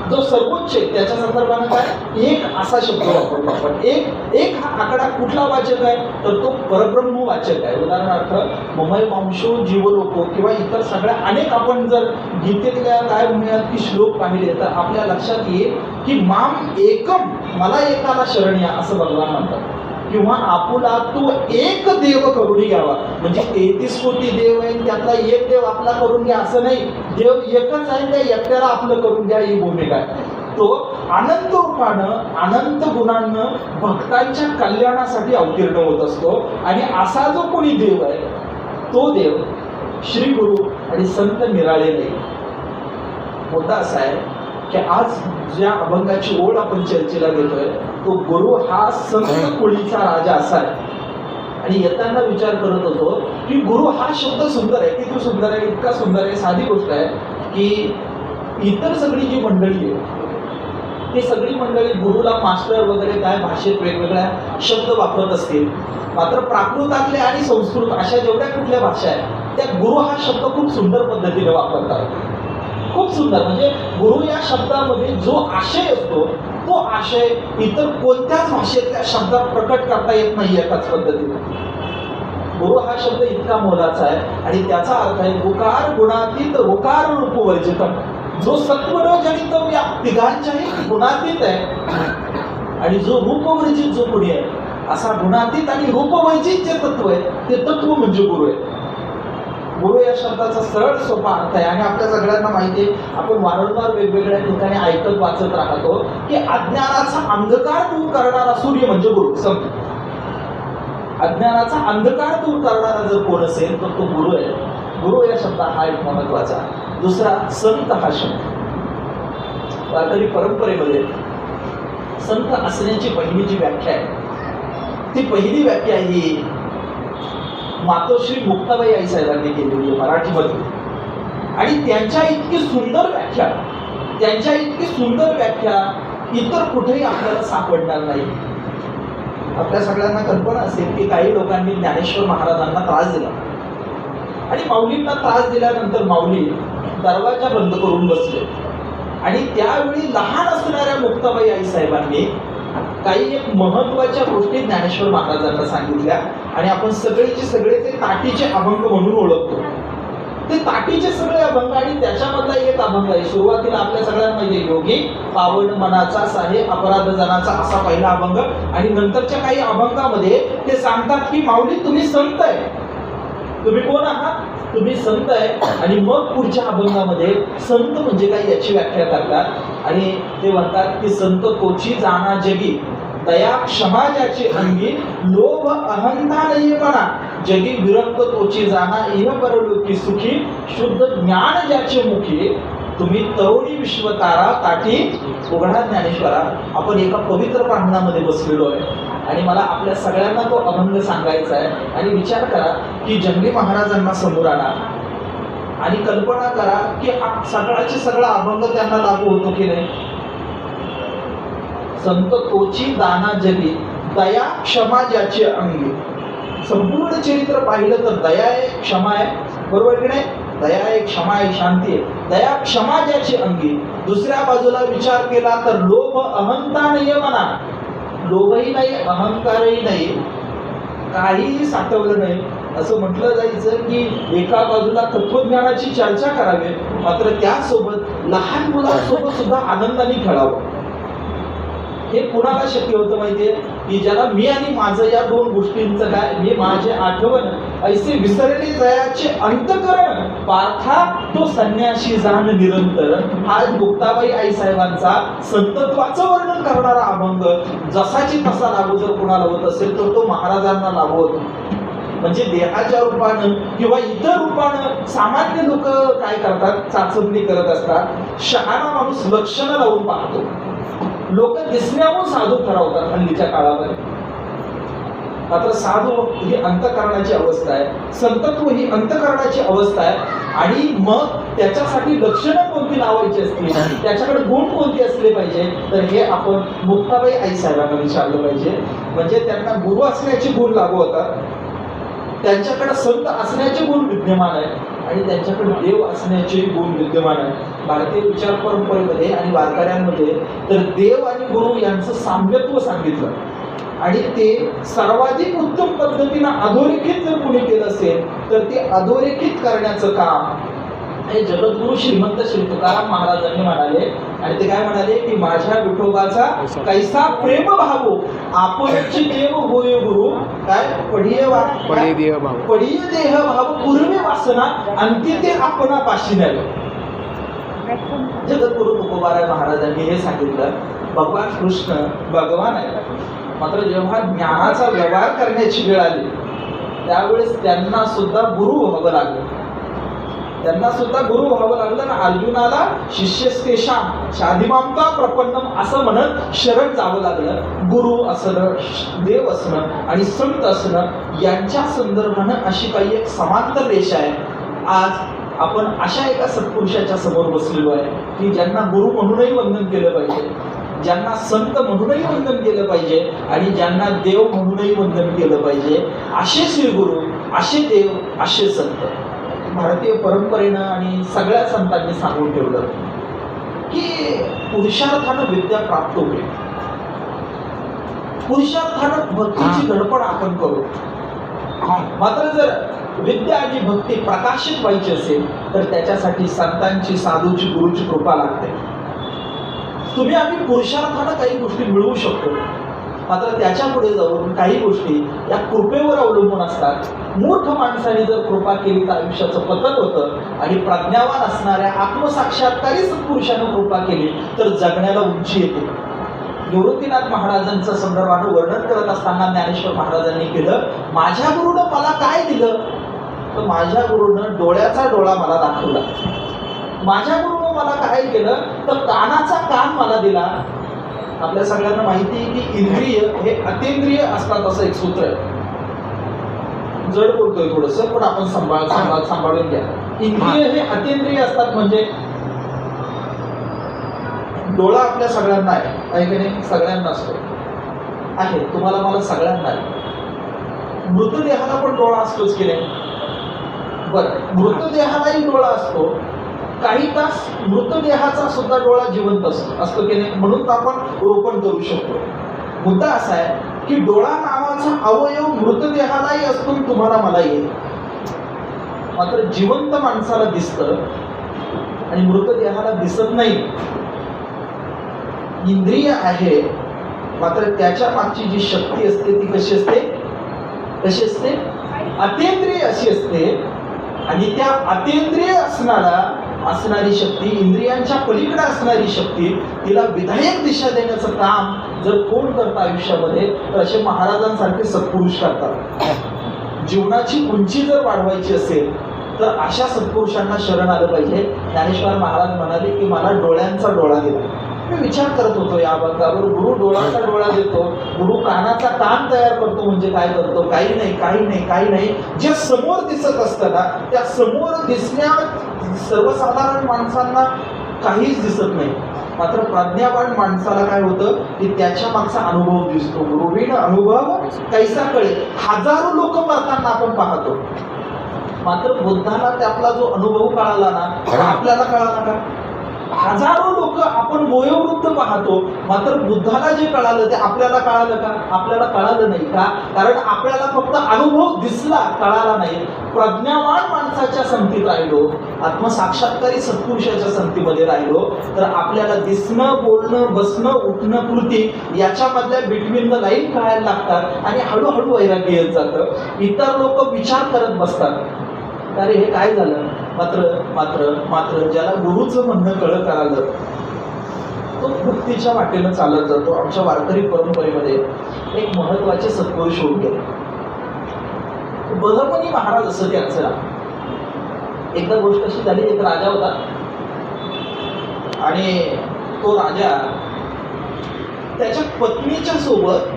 जो सर्वोच्च आहे. त्याच्या संदर्भानं काय एक असा शब्द वापरतो आपण. एक हा आकडा कुठला वाचक आहे तर तो परब्रह्म वाचक आहे. उदाहरणार्थ ममय मांशो जीवलोको किंवा इतर सगळ्या अनेक आपण जर गीतेतल्या काय म्हणूयात की श्लोक पाहिले तर आपल्या लक्षात येईल की माम एकम, मला एकाला शरण या असं भगवान म्हणतात. किंवा आपुला तू एक देव करून घ्यावा. म्हणजे 33 कोटी देव आहे, त्यातला एक देव आपला करून घ्या असं नाही. देव एकच आहे, त्या एकट्याला आपलं करून घ्या ही भूमिका आहे. तो अनंत रूपानं, अनंत गुणांनं भक्तांच्या कल्याणासाठी अवतीर्ण होत असतो. आणि असा जो कोणी देव आहे तो देव श्री गुरु आणि संत निराळे नाही. मुद्दा असा आहे की आज ज्या अभंगाची ओढ आपण चर्चेला घेतोय तो गुरु हा संत कुळीचा राजा असा आहे. आणि येताना विचार करत होतो की गुरु हा शब्द सुंदर आहे, किती सुंदर आहे, इतका सुंदर आहे. साधी गोष्ट आहे की इतर सगळी जी मंडळी आहे ती सगळी मंडळी गुरुला मास्टर वगैरे काय भाषेत वेगवेगळ्या शब्द वापरत असतील. मात्र प्राकृतातले आणि संस्कृत अशा जेवढ्या कुठल्या भाषा आहेत त्या गुरु हा शब्द खूप सुंदर पद्धतीने वापरतात. खूप सुंदर. म्हणजे गुरु या शब्दामध्ये जो आशय असतो तो आशय इतर कोणत्याच भाषेतल्या शब्दात प्रकट करता येत नाही एकाच पद्धतीने. गुरु हा शब्द इतका मोलाचा आहे आणि त्याचा अर्थ आहे गुकार गुणातीत रुकार रूप वर्जितम. जो सत्वरजनित या तिघांच्याही गुणातीत आहे आणि जो रूपवर्जित जो गुणी आहे असा गुणातीत आणि रूपवर्जित जे तत्व आहे ते तत्व म्हणजे गुरु आहे. गुरु या शब्दाचा सरळ सोपा अर्थ आहे आणि आपल्या सगळ्यांना माहिती आहे, आपण वारंवार वेगवेगळ्या ठिकाणी ऐकत वाचत राहतो की अज्ञानाचा अंधकार दूर करणारा सूर्य म्हणजे गुरु. समजा अज्ञानाचा अंधकार दूर करणारा जर कोण असेल तर तो गुरु आहे. गुरु या शब्द हा एक महत्वाचा. दुसरा संत हा शब्द. वारकरी परंपरेमध्ये संत असण्याची पहिली जी व्याख्या आहे ती पहिली व्याख्या ही मातोश्री मुक्ताबाई आई साहेबांनी केलेली आहे मराठीमध्ये. आणि त्यांच्या इतकी सुंदर व्याख्या इतर कुठेही आपल्याला सापडणार नाही. आपल्या सगळ्यांना कल्पना असेल की काही लोकांनी ज्ञानेश्वर महाराजांना त्रास दिला आणि माऊलींना त्रास दिल्यानंतर माऊली दरवाजा बंद करून बसले आणि त्यावेळी लहान असणाऱ्या मुक्ताबाई आई साहेबांनी काही एक महत्वाच्या गोष्टी ज्ञानेश्वर महाराजांना सांगितल्या आणि आपण सगळेचे सगळे ते ताटीचे अभंग म्हणून ओळखतो. ते ताटीचे सगळे अभंग आणि त्याच्यामधला एक अभंग आहे. सुरुवातीला आपल्या सगळ्यांना माहिती योगी पावन मनाचा साहे अपराध जनाचा असा पहिला अभंग आणि नंतरच्या काही अभंगामध्ये ते सांगतात की माऊली तुम्ही संत आहे. तुम्ही कोण आहात? तुम्ही संत आहे. आणि मग पुढच्या अभंगामध्ये संत म्हणजे काय याची व्याख्या करतात आणि ते म्हणतात की संत तोची जाना जगी दया क्षमा ज्याची अंगी लोभ अहंता नाही म्हणा जगी विरक्त तोची जाना इह परलोकी सुखी शुद्ध ज्ञान ज्याचे मुखी तुम्ही तरुणी विश्वतारा ताटी उघडा ज्ञानेश्वरा. आपण एका पवित्र प्रांगणामध्ये बसलेलो आहे आणि मला आपल्या सगळ्यांना तो अभंग सांगायचा आहे. आणि विचार करा की जंगली महाराजांना समोर आणा आणि कल्पना करा की सगळ्याचे सगळा अभंग त्यांना लागू होतो की नाही. संत तोची दाना जगी दया क्षमा ज्याची अंगी. संपूर्ण चरित्र पाहिलं तर दया आहे, क्षमा आहे, बरोबर की नाही. दया आहे, क्षमा आहे, शांती आहे. दया क्षमा ज्याची अंगी. दुसऱ्या बाजूला विचार केला तर लोभ अहंता नाही म्हणा. लोभही नाही, अहंकारही नाही, काहीही साठवलं नाही. असं म्हटलं जायचं की एका बाजूला तत्वज्ञानाची चर्चा करावी मात्र त्यासोबत लहान मुलांसोबत सुद्धा आनंदाने खेळावं. हे कुणाला शक्य होतं माहितीये की ज्याला मी आणि माझं या दोन गोष्टींचं काय मी माझे आठवण ऐसे विसरले जयाचे अंतकरण पार्था तो संन्याशी जाण निरंतर. हा मुक्ताबाई आई साहेबांचा संतत्वाचं वर्णन करणारा अभंग जसाची तसा लागू जर कुणाला होत असेल तर तो महाराजांना लागू होतो. म्हणजे देहाच्या रूपानं किंवा इतर रूपानं सामान्य लोक काय करतात चाचपणी करत असतात. शहाणा माणूस लक्षणं लावून पाहतो. लोक दिसण्याहून साधू ठरवतात हल्लीच्या काळामध्ये. मात्र साधू ही अंतःकरणाची अवस्था आहे, संतत्व ही अंतःकरणाची अवस्था आहे. आणि मग त्याच्यासाठी लक्षणं कोणती लावायची असतील, त्याच्याकडे गुण कोणते असले पाहिजे तर हे आपण मुक्ताबाई आई साहेबांना विचारलं पाहिजे. म्हणजे त्यांना गुरु असण्याचे गुण लागू होतात, त्यांच्याकडे संत असण्याचे गुण विद्यमान आहे आणि त्यांच्याकडे देव असण्याचे गुण विद्यमान आहे. भारतीय विचार परंपरेमध्ये आणि वारकऱ्यांमध्ये तर देव आणि गुरु यांचं साम्यत्व सांगितलं आणि ते सर्वाधिक उत्तम पद्धतीनं अधोरेखित जर कोणी केलं असेल तर ते अधोरेखित करण्याचं काम हे जगद्गुरु श्रीमंत श्री तुकाराम महाराजांनी म्हणाले. आणि ते काय म्हणाले की माझ्या विठोबाचा कैसा प्रेम भावो आपणची देव होय गुरु काय पडिय देह भाव पूर्वे वासना अंती ते आपणा पाशी नाही. जगद्गुरु तुकोबाराय महाराजांनी हे सांगितलं भगवान कृष्ण भगवान आहे मात्र जेव्हा ज्ञानाचा व्यवहार करण्याची वेळ आली त्यावेळेस त्यांना सुद्धा गुरु व्हावं लागलं. त्यांना सुद्धा गुरु व्हावं लागलं ना. अर्जुनाला शिष्यस्तेषां शाधिमांता प्रपन्नम असं म्हणत शरण जावं लागलं. गुरु असणं, देव असणं आणि संत असणं यांच्या संदर्भानं अशी काही एक समांतर रेषा आहे. आज आपण अशा एका सत्पुरुषाच्या समोर बसलेलो आहे की ज्यांना गुरु म्हणूनही वंदन केलं पाहिजे, ज्यांना संत म्हणूनही वंदन केलं पाहिजे आणि ज्यांना देव म्हणूनही वंदन केलं पाहिजे. असे श्री गुरु, असे देव, असे संत भारतीय परंपरेनं आणि सगळ्या संतांनी सांगून ठेवलं की पुरुषार्थानं विद्या प्राप्त होईल, पुरुषार्थानं भक्तीची धडपड आपण करू. मात्र जर विद्या आणि भक्ती प्रकाशित व्हायची असेल तर त्याच्यासाठी संतांची, साधूची, गुरुची कृपा लागते. तुम्ही आम्ही पुरुषार्थानं काही गोष्टी मिळवू शकतो, मात्र त्याच्या पुढे जाऊन काही गोष्टी या कृपेवर अवलंबून असतात. मूर्ख माणसाने जर कृपा केली तर आयुष्याचं पतन होतं, आणि प्रज्ञावान असणाऱ्या आत्मसाक्षात्कारी सत्पुरुषानं कृपा केली तर जगण्याला उंची येते. निवृत्तीनाथ महाराजांचं संदर्भानं वर्णन करत असताना ज्ञानेश्वर महाराजांनी केलं, माझ्या गुरुनं मला काय दिलं, तर माझ्या गुरुनं डोळ्याचा डोळा मला दाखवला. माझ्या गुरुनं मला काय केलं, तर कानाचा कान मला दिला. आपल्या सगळ्यांना माहिती आहे की इंद्रिय हे अतींद्रिय असतात, असं एक सूत्र आहे. जड बोलतोय थोडस, पण आपण सांभाळून घ्या. इंद्रिय हे अतींद्रिय असतात, म्हणजे डोळा आपल्या सगळ्यांना आहे की नाही? सगळ्यांना असतो आहे, तुम्हाला मला सगळ्यांना आहे. मृतदेहाला पण डोळा असतोच की नाही? बरं, मृतदेहालाही डोळा असतो. काही तास मृतदेहाचा सुद्धा डोळा जिवंत असतो की नाही? म्हणून तर आपण रोपण करू शकतो. मुद्दा असा आहे की डोळा नावाचा अवयव मृतदेहालाही असतो, तुम्हाला मलाही आहे. मात्र जिवंत माणसाला दिसतं आणि मृतदेहाला दिसत नाही. इंद्रिय आहे, मात्र त्याच्या मागची जी शक्ती असते ती कशी असते? अतींद्रिय अशी असते. आणि त्या अतींद्रिय असणारी शक्ती, इंद्रियांच्या पलीकडे असणारी शक्ती, तिला विधायक दिशा देण्याचं काम जर कोण करतं आयुष्यामध्ये, तर असे महाराजांसारखे सत्पुरुष करतात. जीवनाची उंची जर वाढवायची असेल तर अशा सत्पुरुषांना शरण आलं पाहिजे. ज्ञानेश्वर महाराज म्हणाले की मला डोळ्यांचा डोळा दिला. मी विचार करत होतो या बाबतीवर, गुरु डोळ्याचा डोळा देतो, गुरु कानाचा कान तयार करतो, म्हणजे काय करतो? काही नाही. जे समोर दिसत असतं ना, त्या समोर दिसण्या सर्वसाधारण माणसांना काहीच दिसत नाही. मात्र प्रज्ञावान माणसाला काय होतं की त्याच्या मागचा अनुभव दिसतो. गुरुविण अनुभव कैसा कळे. हजारो लोक मरताना आपण पाहतो, मात्र बुद्धाला त्यातला जो अनुभव कळाला ना, आपल्याला कळाला का? हजारो लोक आपण वयोवृद्ध पाहतो, मात्र बुद्धाला जे कळालं ते आपल्याला कळालं का? आपल्याला कळालं नाही का? कारण आपल्याला फक्त अनुभव दिसला, कळाला नाही. प्रज्ञावान माणसाच्या संगतीत राहिलो, आत्मसाक्षात्कारी सत्पुरुषाच्या संगतीमध्ये राहिलो तर आपल्याला दिसणं, बोलणं, बसणं, उठणं, कृती याच्यामधल्या बिटवीन द लाईन कळायला लागतात आणि हळूहळू वैराग्य येत जातं. इतर लोक विचार करत बसतात, अरे हे काय झालं. मात्र ज्याला गुरुचं म्हणणं कळालं तो भक्तीच्या वाटेनं चालत जातो. आमच्या वारकरी परंपरेमध्ये एक महत्वाचे सत्पुरुष होऊन गेले, बहमनी महाराज असं त्यांचं नाव. एकदा गोष्ट अशी झाली, एक राजा होता आणि तो राजा त्याच्या पत्नीच्या सोबत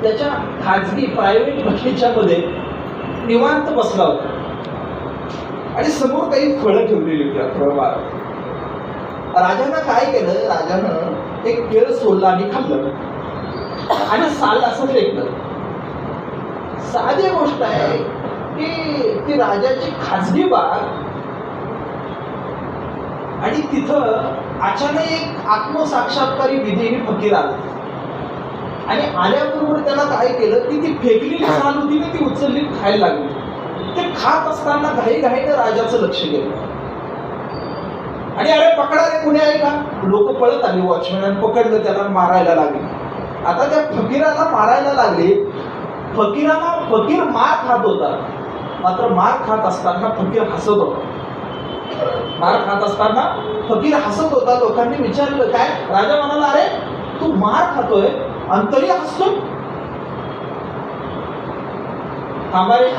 त्याच्या खाजगी प्रायव्हेट बगीच्यामध्ये निवांत बसला होता आणि समोर काही फळं ठेवलेली होती. राजानं काय केलं, राजानं एक केळ सोडला आणि खाल्लं आणि साल असं फेकलं. साधी गोष्ट आहे की ती राजाची खाजगी बाग, आणि तिथं अचानक एक आत्मसाक्षात्कारी विधेयी फकीर आला आणि आल्याबरोबर त्याला काय केलं की ती फेकलेली साल होती ना, ती उचलली खायला लागली. ते खात असताना घाईघाईनं राजाचं लक्ष गेलं आणि अरे पकडा रे, कुणी आहे का? लोक पळत आली, वॉचमॅन पकडलं, त्याला मारायला लागले. आता त्या फकीराला मारायला लागले. फकीर मार खात होता, मात्र मार खात असताना फकीर हसत होता. लोकांनी विचारलं काय? राजा म्हणाला, अरे तू मार खातोय अंतरी हसतो. थांबारे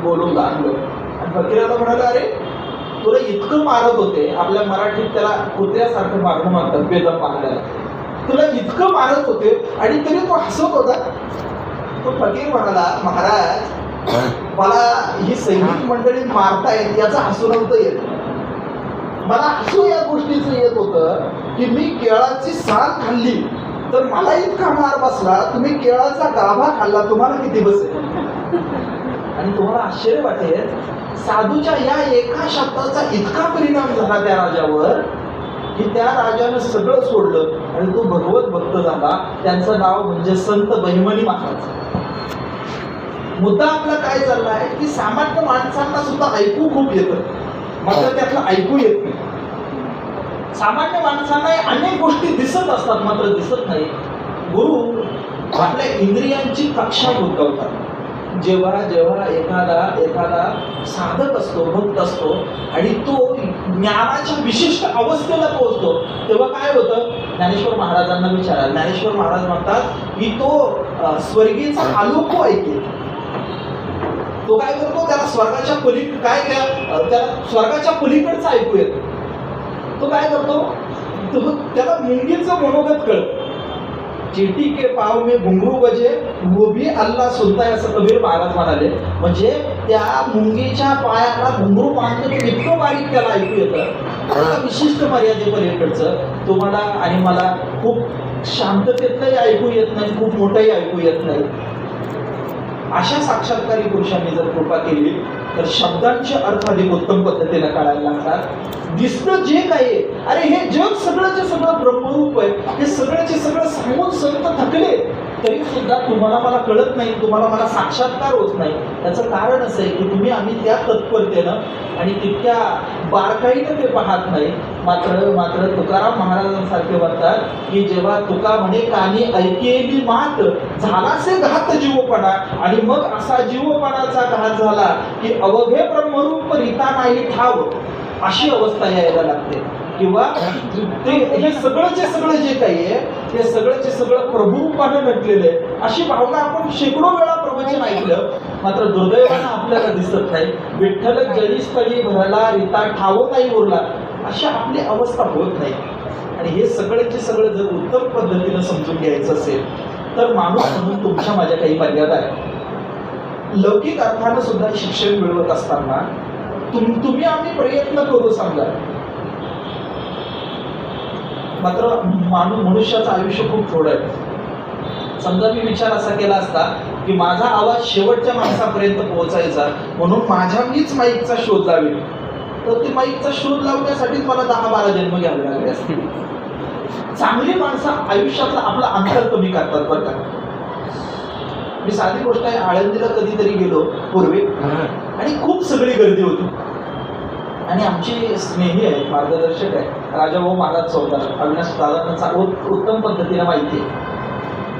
बोलून लागलो आणि फकीराला म्हणाले, अरे तुला इतकं मारत होते, आपल्या मराठीत त्याला कुत्र्यासारखं मारणं म्हणतात, बेदम मारण्याला. तुला इतकं मारत होते आणि तरी तो हसत होता. तो फकीर म्हणाला, महाराज मला ही सैनिक मंडळी मारतायत याचं हसू नव्हतं येत. मला हसू या गोष्टीचं येत होतं की मी केळाची साल खाल्ली तर मला इतका मार बसला, तुम्ही केळाचा गाभा खाल्ला, तुम्हाला किती बसेल. आणि तुम्हाला आश्चर्य वाटेल, साधूच्या या एका शब्दाचा इतका परिणाम झाला त्या राजावर की त्या राजानं सगळं सोडलं आणि तो भगवत भक्त झाला. त्यांचं नाव म्हणजे संत बहिमनी महाराज. मुद्दा आपला काय चालला आहे की सामान्य माणसांना सुद्धा ऐकू खूप येतं, मात्र त्यातलं ऐकू येत नाही. सामान्य माणसांना अनेक गोष्टी दिसत असतात मात्र दिसत नाही. गुरु आपल्या इंद्रियांची कक्षा गुंतवतात. जेव्हा जेव्हा एखादा साधक असतो, भक्त असतो आणि तो ज्ञानाच्या विशिष्ट अवस्थेला पोहोचतो, तेव्हा काय होतं? ज्ञानेश्वर महाराजांना विचारा. ज्ञानेश्वर महाराज म्हणतात की तो स्वर्गीचा आलोक ऐकेल. तो काय करतो? त्याला स्वर्गाच्या त्याला स्वर्गाच्या पलीकडचं ऐकू येतं. तो काय करतो? त्याला मुंगीचं मनोगत कळतं. चीटी के पाव में घुंगरू बजे वो भी अल्लाह सुनता है, असं कबीर महाराज म्हणाले. म्हणजे त्या मुंगीच्या पायाला घुंगरू बांधलं की इतकं बारीक त्याला ऐकू येतं, विशिष्ट मर्यादेपर्यंतचं. तुम्हाला आणि मला खूप शांततेतलंही ऐकू येत नाही, खूप मोठंही ऐकू येत नाही. अशा साक्षात्कारी पुरुषांनी जर कृपा केली तर शब्दांचे अर्थ अधिक उत्तम पद्धतीने काढायला लागतात. दिसतं जे काही, अरे हे जग सगळंचे सगळं ब्रह्मरूप आहे, हे सगळ्याचे सगळं सांगून संत थकले तरी सुद्धा तुम्हाला मला कळत नाही, तुम्हाला मला साक्षात्कार होत नाही. त्याचं कारण असं आहे की तुम्ही आम्ही त्या तत्परतेनं आणि तितक्या बारकाईनं ते पाहत नाही. मात्र तुकाराम महाराजांसारखे म्हणतात की जेव्हा तुका म्हणे कानी ऐकेली मात झालासे घात जीवपणा, आणि मग असा जीवपणाचा घात झाला की अवघे ब्रह्मरूप रीता नाही ठाव, अशी अवस्था यायला लागते. किंवा ते हे सगळंचे सगळं जे काही आहे ते सगळंचे सगळं प्रभुरूपानं नटलेलं आहे, अशी भावना आपण शेकडो वेळा प्रवचन ऐकलं, मात्र दुर्दैवानं आपल्याला दिसत नाही. विठ्ठल जरी स्थळी भरला रीता ठाव नाही उरला, अशी आपली अवस्था होत नाही. आणि हे सगळ्याचे सगळं जर उत्तम पद्धतीनं समजून घ्यायचं असेल तर माणूस म्हणून तुमच्या माझ्या काही मर्यादा आहे. लौकिक अर्थानं सुद्धा शिक्षण मिळवत असताना तुम्ही आम्ही प्रयत्न करू समजा, मात्र मनुष्याचं आयुष्य खूप थोडं आहे. समजा मी विचार असा केला असता की माझा आवाज शेवटच्या माणसापर्यंत पोहोचायचा म्हणून माझ्या मीच माईकचा शोध लावेल, तर ते माईकचा शोध लावण्यासाठी मला 10-12 जन्म घ्यावे लागले असते. चांगली माणसं आयुष्यातलं आपलं अंतर कमी करतात बरं का. मी साधी गोष्ट आहे, आळंदीला कधीतरी गेलो पूर्वी आणि खूप सगळी गर्दी होती आणि आमचे स्नेही आहेत, मार्गदर्शक आहे राजाभाऊ महाराज चौदार, अविनाश दादांना उत्तम पद्धतीने माहिती आहे.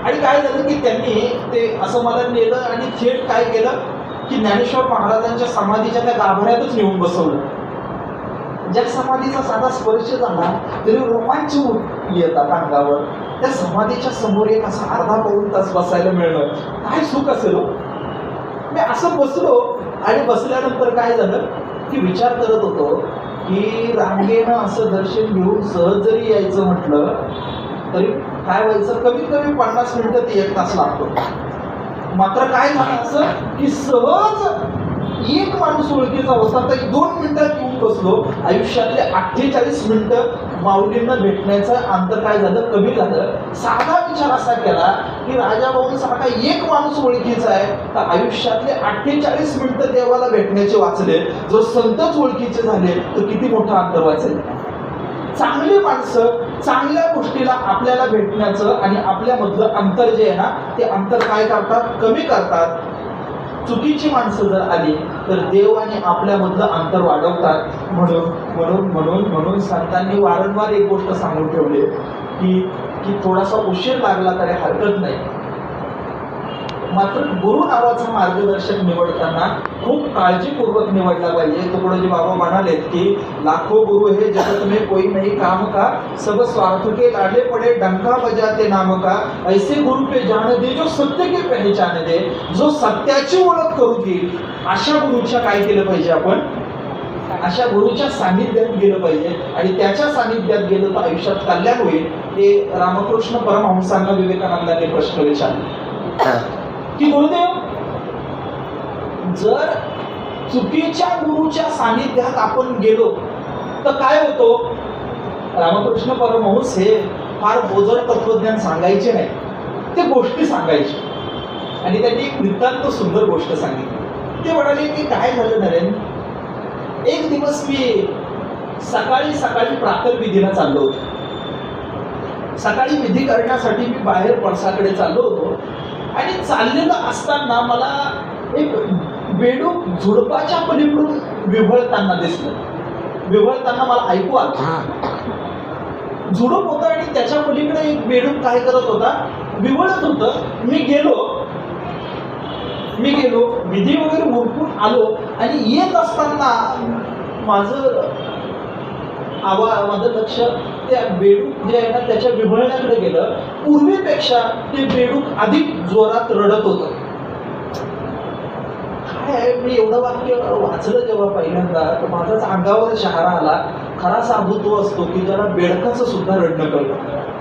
आणि काय झालं की त्यांनी ते असं मला नेलं आणि थेट काय केलं की ज्ञानेश्वर महाराजांच्या समाधीच्या त्या गाभाऱ्यातच नेऊन बसवलं. ज्या समाधीचा साधा स्पर्श झाला तरी रोमांच येतात अंगावर. त्या समाधीच्या समोर एक असा अर्धा-पाऊण तास बसायला मिळणं काय सुख असेल. मी असं बसलो आणि बसल्यानंतर काय झालं की विचार करत होतो की रांगेनं असं दर्शन घेऊन सहज जरी यायचं म्हटलं तरी काय व्हायचं, कमीत कमी 50 मिनिटं ते 1 तास लागतो. मात्र काय झालं असं की सहज एक माणूस ओळखीचा होता तर 2 मिनिटात येऊन बसलो. आयुष्यातले 48 मिनिटं माऊलींना भेटण्याचं अंतर काय झालं, कमी झालं. साधा विचार असा केला की राजाभाऊंसारखा एक माणूस ओळखीचा आहे तर आयुष्यातले 48 मिनिटं देवाला भेटण्याचे वाचले. जर संतच ओळखीचे झाले तर किती मोठं अंतर वाचेल. चांगली माणसं चांगल्या गोष्टीला आपल्याला भेटण्याचं आणि आपल्यामधलं अंतर जे आहे ना ते अंतर काय करतात, कमी करतात. चुकीची माणसं जर आली तर देव आणि आपल्यामधलं अंतर वाढवतात. म्हणून संतांनी वारंवार एक गोष्ट सांगून ठेवली की थोडासा उशीर लागला तरी हरकत नाही. मात्र गुरु नावाचा मार्गदर्शक निवडताना खूप काळजीपूर्वक निवडला पाहिजे. तुकडोजी बाबा म्हणालेत की लाखो गुरु हे जगत में कोई नहीं काम का, सब स्वार्थ के लाडे पडे डंका बजाते नाम का, ऐसे गुरु पे जान दे जो सत्य के पहचान दे, जो सत्याची ओळख करू देईल. अशा गुरुच्या काय केलं पाहिजे आपण, अशा गुरुच्या सानिध्यात गेलं पाहिजे आणि त्याच्या सानिध्यात गेलं तर आयुष्यात कल्याण होईल. हे रामकृष्ण परमहंसांना विवेकानंदांनी प्रश्न विचारले की गुरुदेव जर चुकीच्या गुरुच्या सानिध्यात आपण गेलो तर काय होतो. रामकृष्ण परमहंस हे फार बोजड तत्वज्ञान सांगायचे नाही, ते गोष्टी सांगायचे. आणि त्यांनी एक नितांत सुंदर गोष्ट सांगितली. ते म्हणाले की काय झालं नरेंद्र, एक दिवस मी सकाळी प्रातर्विधीला चाललो होतो. सकाळी विधी करण्यासाठी मी बाहेर पळसाकडे चाललो होतो आणि चाललेलं असताना मला एक बेडूक झुडपाच्या पलीकडून विव्हळताना दिसलं. विव्हळताना मला ऐकू आलं. झुडूप होतं आणि त्याच्या पलीकडे एक बेडूक काय करत होता, विव्हळत होतं. मी गेलो विधी वगैरे उरकून आलो आणि येत असताना माझं लक्ष त्या बेडूक जे आहे ना त्याच्या विव्हळण्याकडे गेलं. पूर्वीपेक्षा ते बेडूक अधिक जोरात रडत होतं. काय मी एवढं वाक्य वाचलं जेव्हा पहिल्यांदा तर माझाच अंगावर शहारा आला. खरा साधू तो असतो की ज्याला बेडकाचं सुद्धा रडणं कळतं.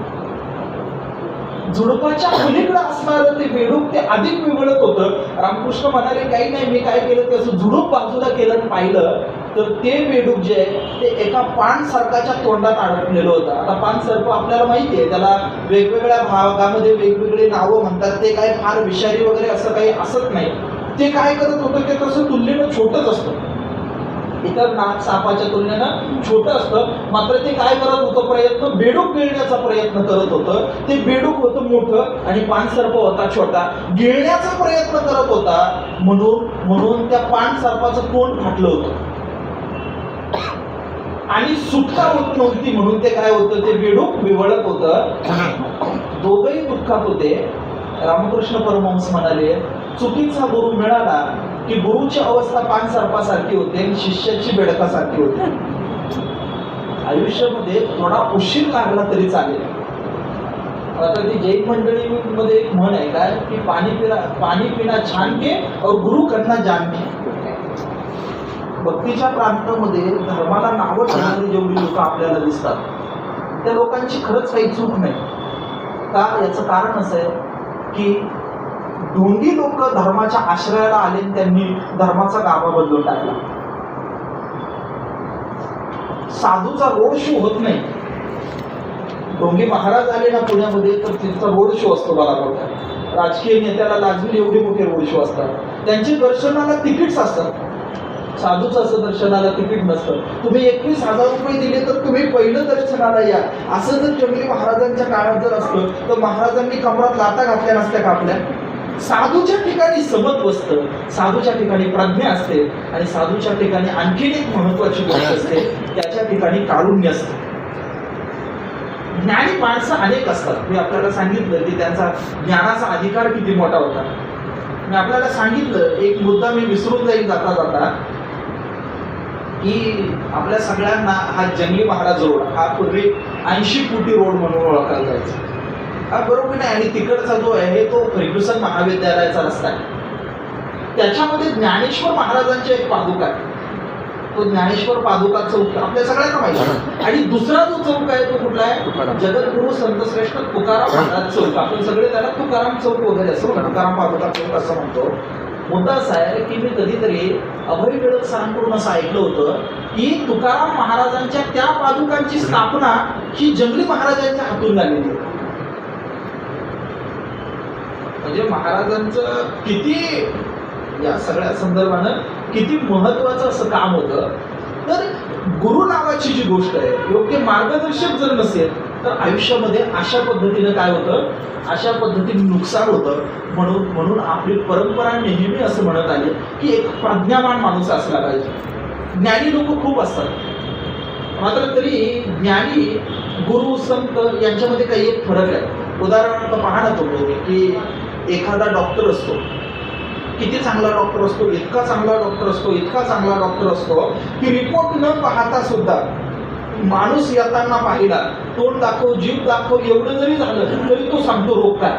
झुडपाच्या पलीकडे असणारं ते बेडूक ते अधिक विवळत होतं. रामकृष्ण म्हणाले काही नाही, मी काय केलं ते असं झुडूप बाजूला केलं आणि पाहिलं तर ते बेडूक जे आहे ते एका पान सर्पाच्या तोंडात अडकलेलं होतं. आता पान सर्प आपल्याला माहिती आहे, त्याला वेगवेगळ्या भागामध्ये वेगवेगळे नावं म्हणतात. ते काय फार विषारी वगैरे असं काही असत नाही. ते काय करत होतं ते तसं तुलनेनं छोटंच असतं, इतर नाग सापाच्या तुलनेनं छोटं असतं. मात्र ते काय करत होतं, प्रयत्न बेडूक गिळण्याचा प्रयत्न करत होतं. ते बेडूक होतं मोठं आणि पानसर्प होता छोटा. गिळण्याचा प्रयत्न करत होता म्हणून त्या पानसर्पाचं तोंड फाटलं होतं आणि सुटका होत नव्हती म्हणून ते काय होतं, ते बेडूक विवळत होतं. दोघंही दुःखात होते. रामकृष्ण परमहंस म्हणाले चुकीचा गुरु मिळाला की गुरुची अवस्था पानसर्पासारखी होते आणि शिष्याची बेडकासारखी होते. आयुष्यामध्ये थोडा उशीर लागला तरी चालेल. आता ती जैन मंडळीमध्ये एक म्हण आहे काय की पाणी पिना छान के और गुरु करना जान के. भक्तीच्या प्रांतामध्ये धर्माला नावं ठेवणारी जेवढी लोक आपल्याला दिसतात त्या लोकांची खरंच काही चूक नाही का. याचं कारण असं आहे की ढोंगी लोक धर्माच्या आश्रयाला आले आणि त्यांनी धर्माचा गाभा बदलून टाकला. साधूचा रोड शो होत नाही. ढोंगी महाराज आले ना पुण्यामध्ये तर तिथचा रोड शो असतो बघा मोठा. राजकीय नेत्याला लाजवी एवढे मोठे रोड शो असतात. त्यांचे दर्शनाला तिकीट्स असतात. साधूचं असं दर्शनाला तिकीट नसतं. तुम्ही 21,000 रुपये दिले तर तुम्ही पहिलं दर्शनाला या. असं जर जंगली महाराजांच्या काळात जर असतं तर महाराजांनी कमरात लाता घातल्या नसत्या का आपल्या. साधूच्या ठिकाणी समत्व असतं, साधूच्या ठिकाणी प्रज्ञा असते आणि साधूच्या ठिकाणी आणखीन एक महत्वाची गोष्ट असते, त्याच्या ठिकाणी कारुण्य असते. ज्ञानी माणसं अनेक असतात. मी आपल्याला सांगितलं की त्यांचा ज्ञानाचा अधिकार किती मोठा होता. मी आपल्याला सांगितलं एक मुद्दा मी विसरून जाईल जाता जाता की आपल्या सगळ्यांना हा जंगली महाराज रोड हा पूर्वी 80 फुटी रोड म्हणून ओळखला जायचा. हा बरोबर नाही. आणि तिकडचा जो आहे तो फर्ग्युसन महाविद्यालयाचा रस्ता आहे. त्याच्यामध्ये ज्ञानेश्वर महाराजांचे एक पादुका आहे. तो ज्ञानेश्वर पादुका चौक आपल्या सगळ्यांना माहिती आहे. आणि दुसरा जो चौक आहे तो कुठला आहे, जगद्गुरु संतश्रेष्ठ तुकाराम महाराज चौक. आपण सगळे त्याला तुकाराम चौक वगैरे असं तुकाराम पादुका चौक असं म्हणतो. मुद्दा असा आहे की मी कधीतरी अभय टिळक सरांकडून असं ऐकलं होतं की तुकाराम महाराजांच्या त्या पादुकांची स्थापना ही जंगली महाराजांच्या हातून झालेली आहे. म्हणजे महाराजांचं किती या सगळ्या संदर्भानं किती महत्वाचं असं काम होतं. तर गुरु नावाची जी गोष्ट आहे, योग्य मार्गदर्शक जर नसेल तर आयुष्यामध्ये अशा पद्धतीनं काय होतं, अशा पद्धतीने नुकसान होतं. म्हणून आपली परंपरा नेहमी असं म्हणत आली की एक प्रज्ञावान माणूस असला पाहिजे. ज्ञानी लोक खूप असतात, मात्र तरी ज्ञानी गुरु संत यांच्यामध्ये काही एक फरक आहे. उदाहरणार्थ पहा ना तुम्ही की एखादा डॉक्टर असतो, किती चांगला डॉक्टर असतो, इतका चांगला डॉक्टर असतो, इतका चांगला डॉक्टर असतो की रिपोर्ट न पाहता सुद्धा माणूस येताना पाहिला, तोंड दाखव जीभ दाखव एवढं जरी झालं तरी तो सांगतो रोग काय.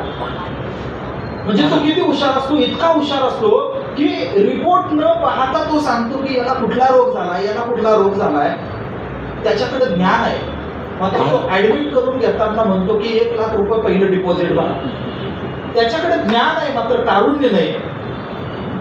म्हणजे तो किती हुशार असतो, इतका हुशार असतो की रिपोर्ट न पाहता तो सांगतो की याला कुठला रोग झाला, याला कुठला रोग झालाय. त्याच्याकडे ज्ञान आहे. मात्र तो ऍडमिट करून घेताना म्हणतो की 1 लाख रुपये पहिलं डिपॉझिट भरा. त्याच्याकडे ज्ञान आहे मात्र कारुण्य नाही.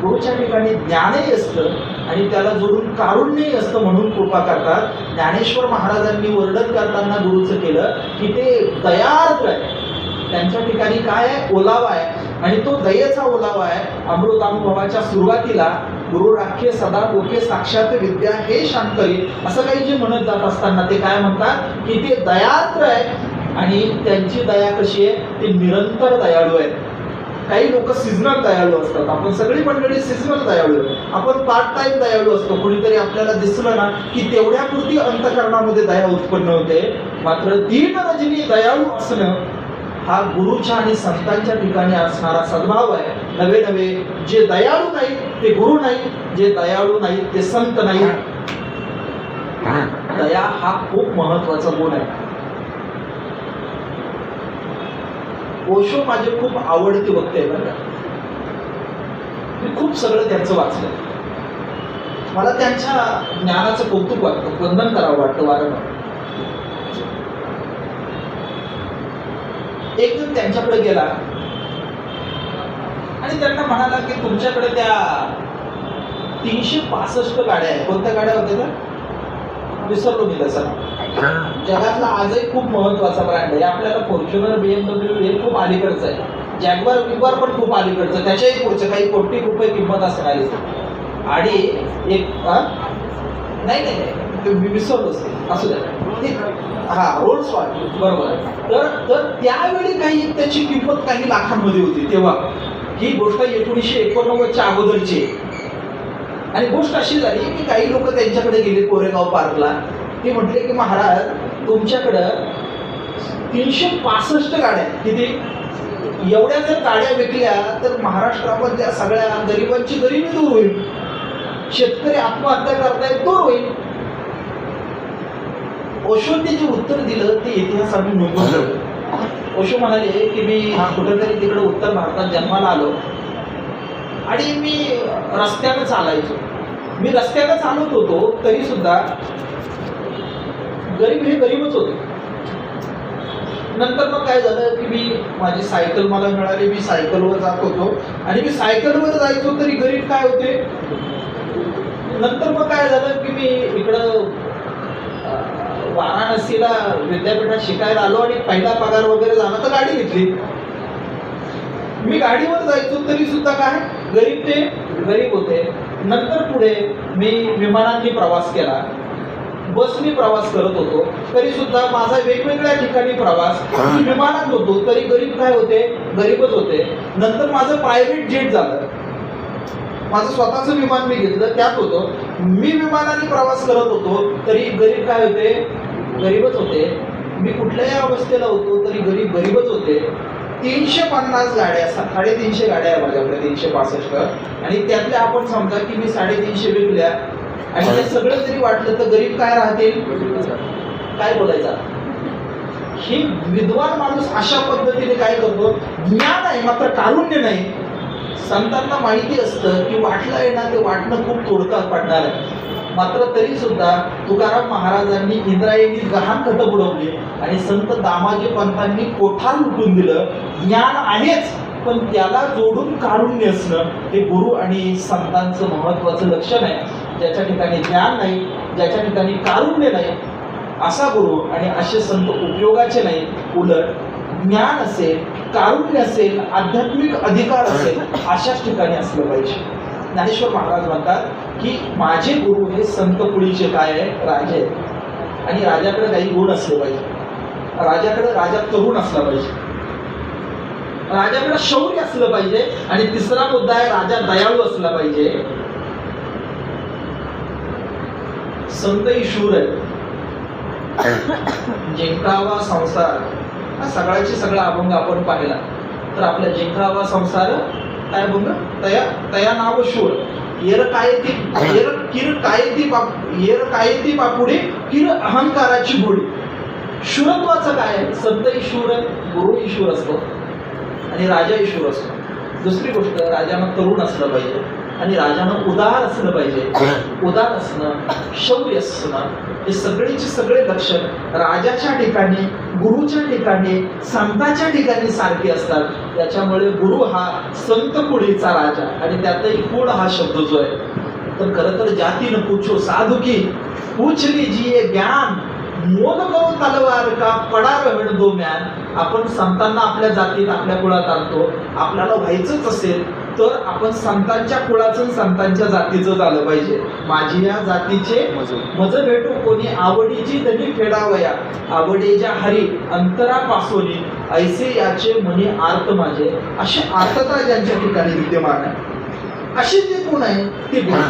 गुरुच्या ठिकाणी ज्ञानही असतं आणि त्याला जोडून कारुण्यही असतं म्हणून कृपा करतात. ज्ञानेश्वर महाराजांनी वर्णन करताना गुरुचं केलं की ते दयार्द्र आहे. त्यांच्या ठिकाणी काय आहे, ओलावा आहे आणि तो दयेचा ओलावा आहे. अमृतानुभवाच्या सुरुवातीला गुरु राखे सदा डोके साक्षात विद्या हे शांतरी असं काही जे म्हणत जात असताना ते काय म्हणतात की ते दयार्द्र आहे आणि त्यांची दया कशी आहे, ते निरंतर दयाळू आहेत. काही लोक सिजनल दयाळू असतात. आपण सगळी मंडळी सिजनल दयाळू, आपण पार्ट टाइम दयाळू असतो. कोणीतरी आपल्याला दिसलं ना की तेवढ्यापुरती अंतःकरणामध्ये दया उत्पन्न होते. मात्र दीन रजनी दयाळू असणं हा गुरुच्या आणि संतांच्या ठिकाणी असणारा सद्भाव आहे. नवे नवे जे दयाळू नाहीत ते गुरु नाही, जे दयाळू नाहीत ते संत नाही. दया हा खूप महत्वाचा गुण आहे. ओशो माझे खूप आवडते वक्ते आहे बरं. मी खूप सगळं त्यांचं वाचलं. मला त्यांच्या ज्ञानाचं कौतुक वाटतं, वंदन करावं वाटतं वारंवार. एक जण त्यांच्याकडे गेला आणि त्यांना म्हणाला की तुमच्याकडे त्या 365 गाड्या आहेत. कोणत्या गाड्या होत्या त्या? विसरलो मी त्याचा. जगातला आजही खूप महत्वाचा ब्रँड आहे. आपल्याला फॉर्च्युनर, BMW हे खूप अलीकडचं आहे. जॅग्वार विग्वार पण खूप अलीकडचं, त्याच्याही पुढचं काही कोटी रुपये किंमत असणार आहे. आणि एक नाही मी विसरलोच ते, असू द्या. हा रोल्स रॉयस, बरोबर आहे. तर त्यावेळी काही त्याची किंमत काही लाखांमध्ये होती तेव्हा. ही गोष्ट 1989च्या अगोदरची आहे. आणि गोष्ट अशी झाली की काही लोक त्यांच्याकडे गेले कोरेगाव पार्कला. ते म्हटले की महाराज तुमच्याकडं 365 गाड्या, किती एवढ्या जर गाड्या विकल्या तर महाराष्ट्रामधल्या सगळ्या गरिबांची गरिबी दूर होईल, शेतकरी आत्महत्या करतायत दूर होईल. ओशोने जे उत्तर दिलं ते इतिहास आम्ही नोंदवून ठेवलं. ओशो म्हणाले की मी कुठेतरी तिकडे उत्तर भारतात जन्माला आलो आणि मी रस्त्यानं चालायचो. मी रस्त्यानं चालत होतो तरी सुद्धा गरीब हे गरीबच होते. नंतर मग काय झालं की मी माझी सायकल मला मिळाली, मी सायकलवर जात होतो आणि मी सायकलवर जायचो तरी गरीब काय होते. नंतर मग काय झालं की मी इकडं वाराणसीला विद्यापीठात शिकायला आलो आणि पहिला पगार वगैरे झाला तर गाडी घेतली. मी गाडीवर जायचो तरी सुद्धा काय गरीब ते गरीब होते. नंतर पुढे मी विमानांनी प्रवास केला, बसनी प्रवास करत होतो तरी सुद्धा माझा वेगवेगळ्या ठिकाणी प्रवास. मी विमानात होतो तरी गरीब काय होते, गरीबच होते. नंतर माझं प्रायव्हेट जेट झालं, माझं स्वतःचं विमान मी घेतलं, त्यात होतो. मी विमानाने प्रवास करत होतो तरी गरीब काय होते, गरीबच होते. मी कुठल्याही अवस्थेला होतो तरी गरीब गरीबच होते. 350 गाड्या, 350 गाड्या आहे माझ्याकडे, 365. आणि त्यातल्या आपण समजा की मी 350 विकल्या आणि हे सगळं जरी वाटलं तर गरीब काय राहतील, काय बोलायचं. ही विद्वान माणूस अशा पद्धतीने काय करतो, ज्ञान आहे मात्र कारुण्य नाही. संतांना माहिती असतं की वाटलं आहे ना ते वाटणं खूप तोडकं पडणार आहे. मात्र तरी सुद्धा तुकाराम महाराजांनी इंद्रायणी गहाण खतं बुडवली आणि संत दामाजी पंतांनी कोठार लुटून दिलं. ज्ञान आहेच पण त्याला जोडून कारुण्य असणं हे गुरु आणि संतांचं महत्वाचं लक्षण आहे. ज्याच्या ठिकाणी ज्ञान नाही, ज्याच्या ठिकाणी कारुण्य नाही, असा गुरु आणि असे संत उपयोगाचे नाही. उलट ज्ञान असेल, कारुण्य असेल, आध्यात्मिक अधिकार असेल, अशाच ठिकाणी असलं पाहिजे. ज्ञानेश्वर महाराज म्हणतात की माझे गुरु हे संत पुढीचे काय आहे, राजे आहेत. आणि राजाकडे काही गुण असले पाहिजे. राजा तरुण असला पाहिजे, राजाकडे शौर्य असलं पाहिजे. आणि तिसरा मुद्दा आहे राजा दयाळू असला पाहिजे. संत ही शूर आहे. जिंकावा संसार हा सगळ्याची सगळा अभंग आपण पाहिला तर आपल्या जिंकावा संसार काय अभंग, तया नाव शूर येर कायती बापुडे किर अहंकाराची गोडी. शूरत्वाचं काय, संत ही शूर आहे, गुरु ही शूर असतो आणि राजा ही शूर असतो. दुसरी गोष्ट, राजानं तरुण असलं पाहिजे आणि राजानं उदार असलं पाहिजे. उदार असणं, शौर्य असणं हे सगळेचे सगळे लक्षण राजाच्या ठिकाणी, गुरुच्या ठिकाणी, संताच्या ठिकाणी सारखे असतात. त्याच्यामुळे गुरु हा संत पुढीचा राजा. आणि त्यातही पुढ हा शब्द जो आहे तर खरं तर जाती न पूछो साधू की पूछ लीजिए ज्ञान मोद करो तलवार का पडा रवण दो म्यान. आपण संतांना आपल्या जातीत, आपल्या कुळात आणतो. आपल्याला व्हायचंच असेल तर आपण संतांच्या कुळाचं आणि संतांच्या जातीचं झालं पाहिजे. माझी या जातीचे मज भेटू कोणी आवडीची धनी फेडावया आवडीच्या हरी अंतरापासून ऐसे याचे मनी आर्त माझे. अशी आर्तता ज्यांच्या ठिकाणी विद्यमान आहे असे जे कोण आहे ते गुरु.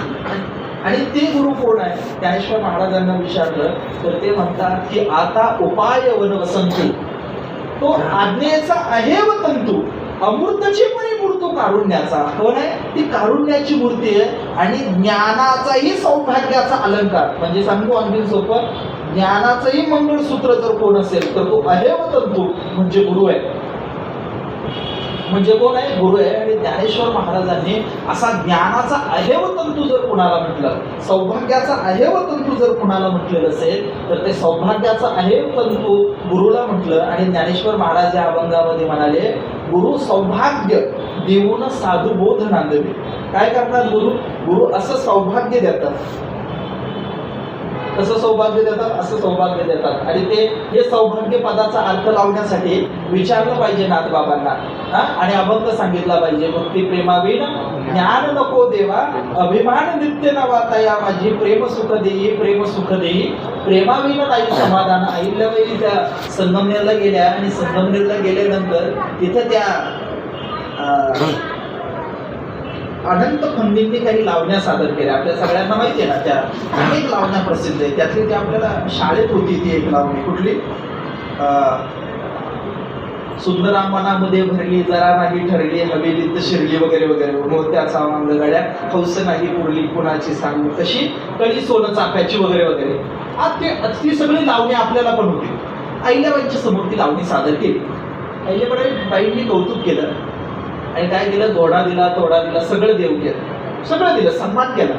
आणि ते गुरु कोण आहे? ज्ञानेश्वर महाराजांना विचारलं तर ते म्हणतात की आता उपाय वन वसंतू तो आज्ञेचा आहे व तंतू अमृतची पण मूर्तो कारुण्याचा. कोण आहे? ती कारुण्याची मूर्ती आहे आणि ज्ञानाचाही सौभाग्याचा अलंकार. म्हणजे सांगतो आणखी सोपं, ज्ञानाचंही मंगळसूत्र जर कोण असेल तर तो आहे व तंतू म्हणजे गुरु आहे. म्हणजे कोण आहे? गुरु आहे. आणि ज्ञानेश्वर महाराजांनी असा ज्ञानाचा अहेव तंतू जर कुणाला म्हटलं, सौभाग्याचा अहेव तंतू जर कुणाला म्हटलेलं असेल तर ते सौभाग्याचा अहेव तंतू गुरुला म्हटलं. आणि ज्ञानेश्वर महाराज या अभंगामध्ये म्हणाले गुरु सौभाग्य देऊन साधुबोध नांदवे. काय करतात गुरु? गुरु असं सौभाग्य देतात. कसं सौभाग्य देतात? असं सौभाग्य देतात. आणि ते हे सौभाग्य पदाचा अर्थ लावण्यासाठी विचारलं पाहिजे नाथबाबांना. आणि अभंग सांगितला पाहिजे. भक्ती प्रेमाविन ज्ञान नको देवा अभिमान नित्य नवाता या माझी प्रेम सुख देई प्रेम सुख देई. प्रेमाविन ताई समाधान. अहिल्याबाई त्या संगमनेरला गेल्या आणि संगमनेरला गेल्यानंतर तिथं त्या अनंत खंडींनी काही लावण्या सादर केल्या. आपल्या सगळ्यांना माहिती आहे ना, त्या अनेक लावण्या प्रसिद्ध आहे. त्यातली ती आपल्याला शाळेत होती ती एक लावणी. कुठली? सुंदरा मनामध्ये भरली जरा नाही ठरली हवेलीत शिरली वगैरे वगैरे. मोत्याचा गड्या हौस नाही पुरली कुणाची सांगू कशी कळी सोनं चाफ्याची वगैरे वगैरे. आज ती सगळी लावणी आपल्याला पण होती. अहिल्याबाईंच्या समोर ती लावणी सादर केली. अहिल्याबाईंनी कौतुक केलं आणि काय केलं? घोडा दिला तोडा दिला सगळं देऊ केलं. सगळं दिलं, सन्मान केला.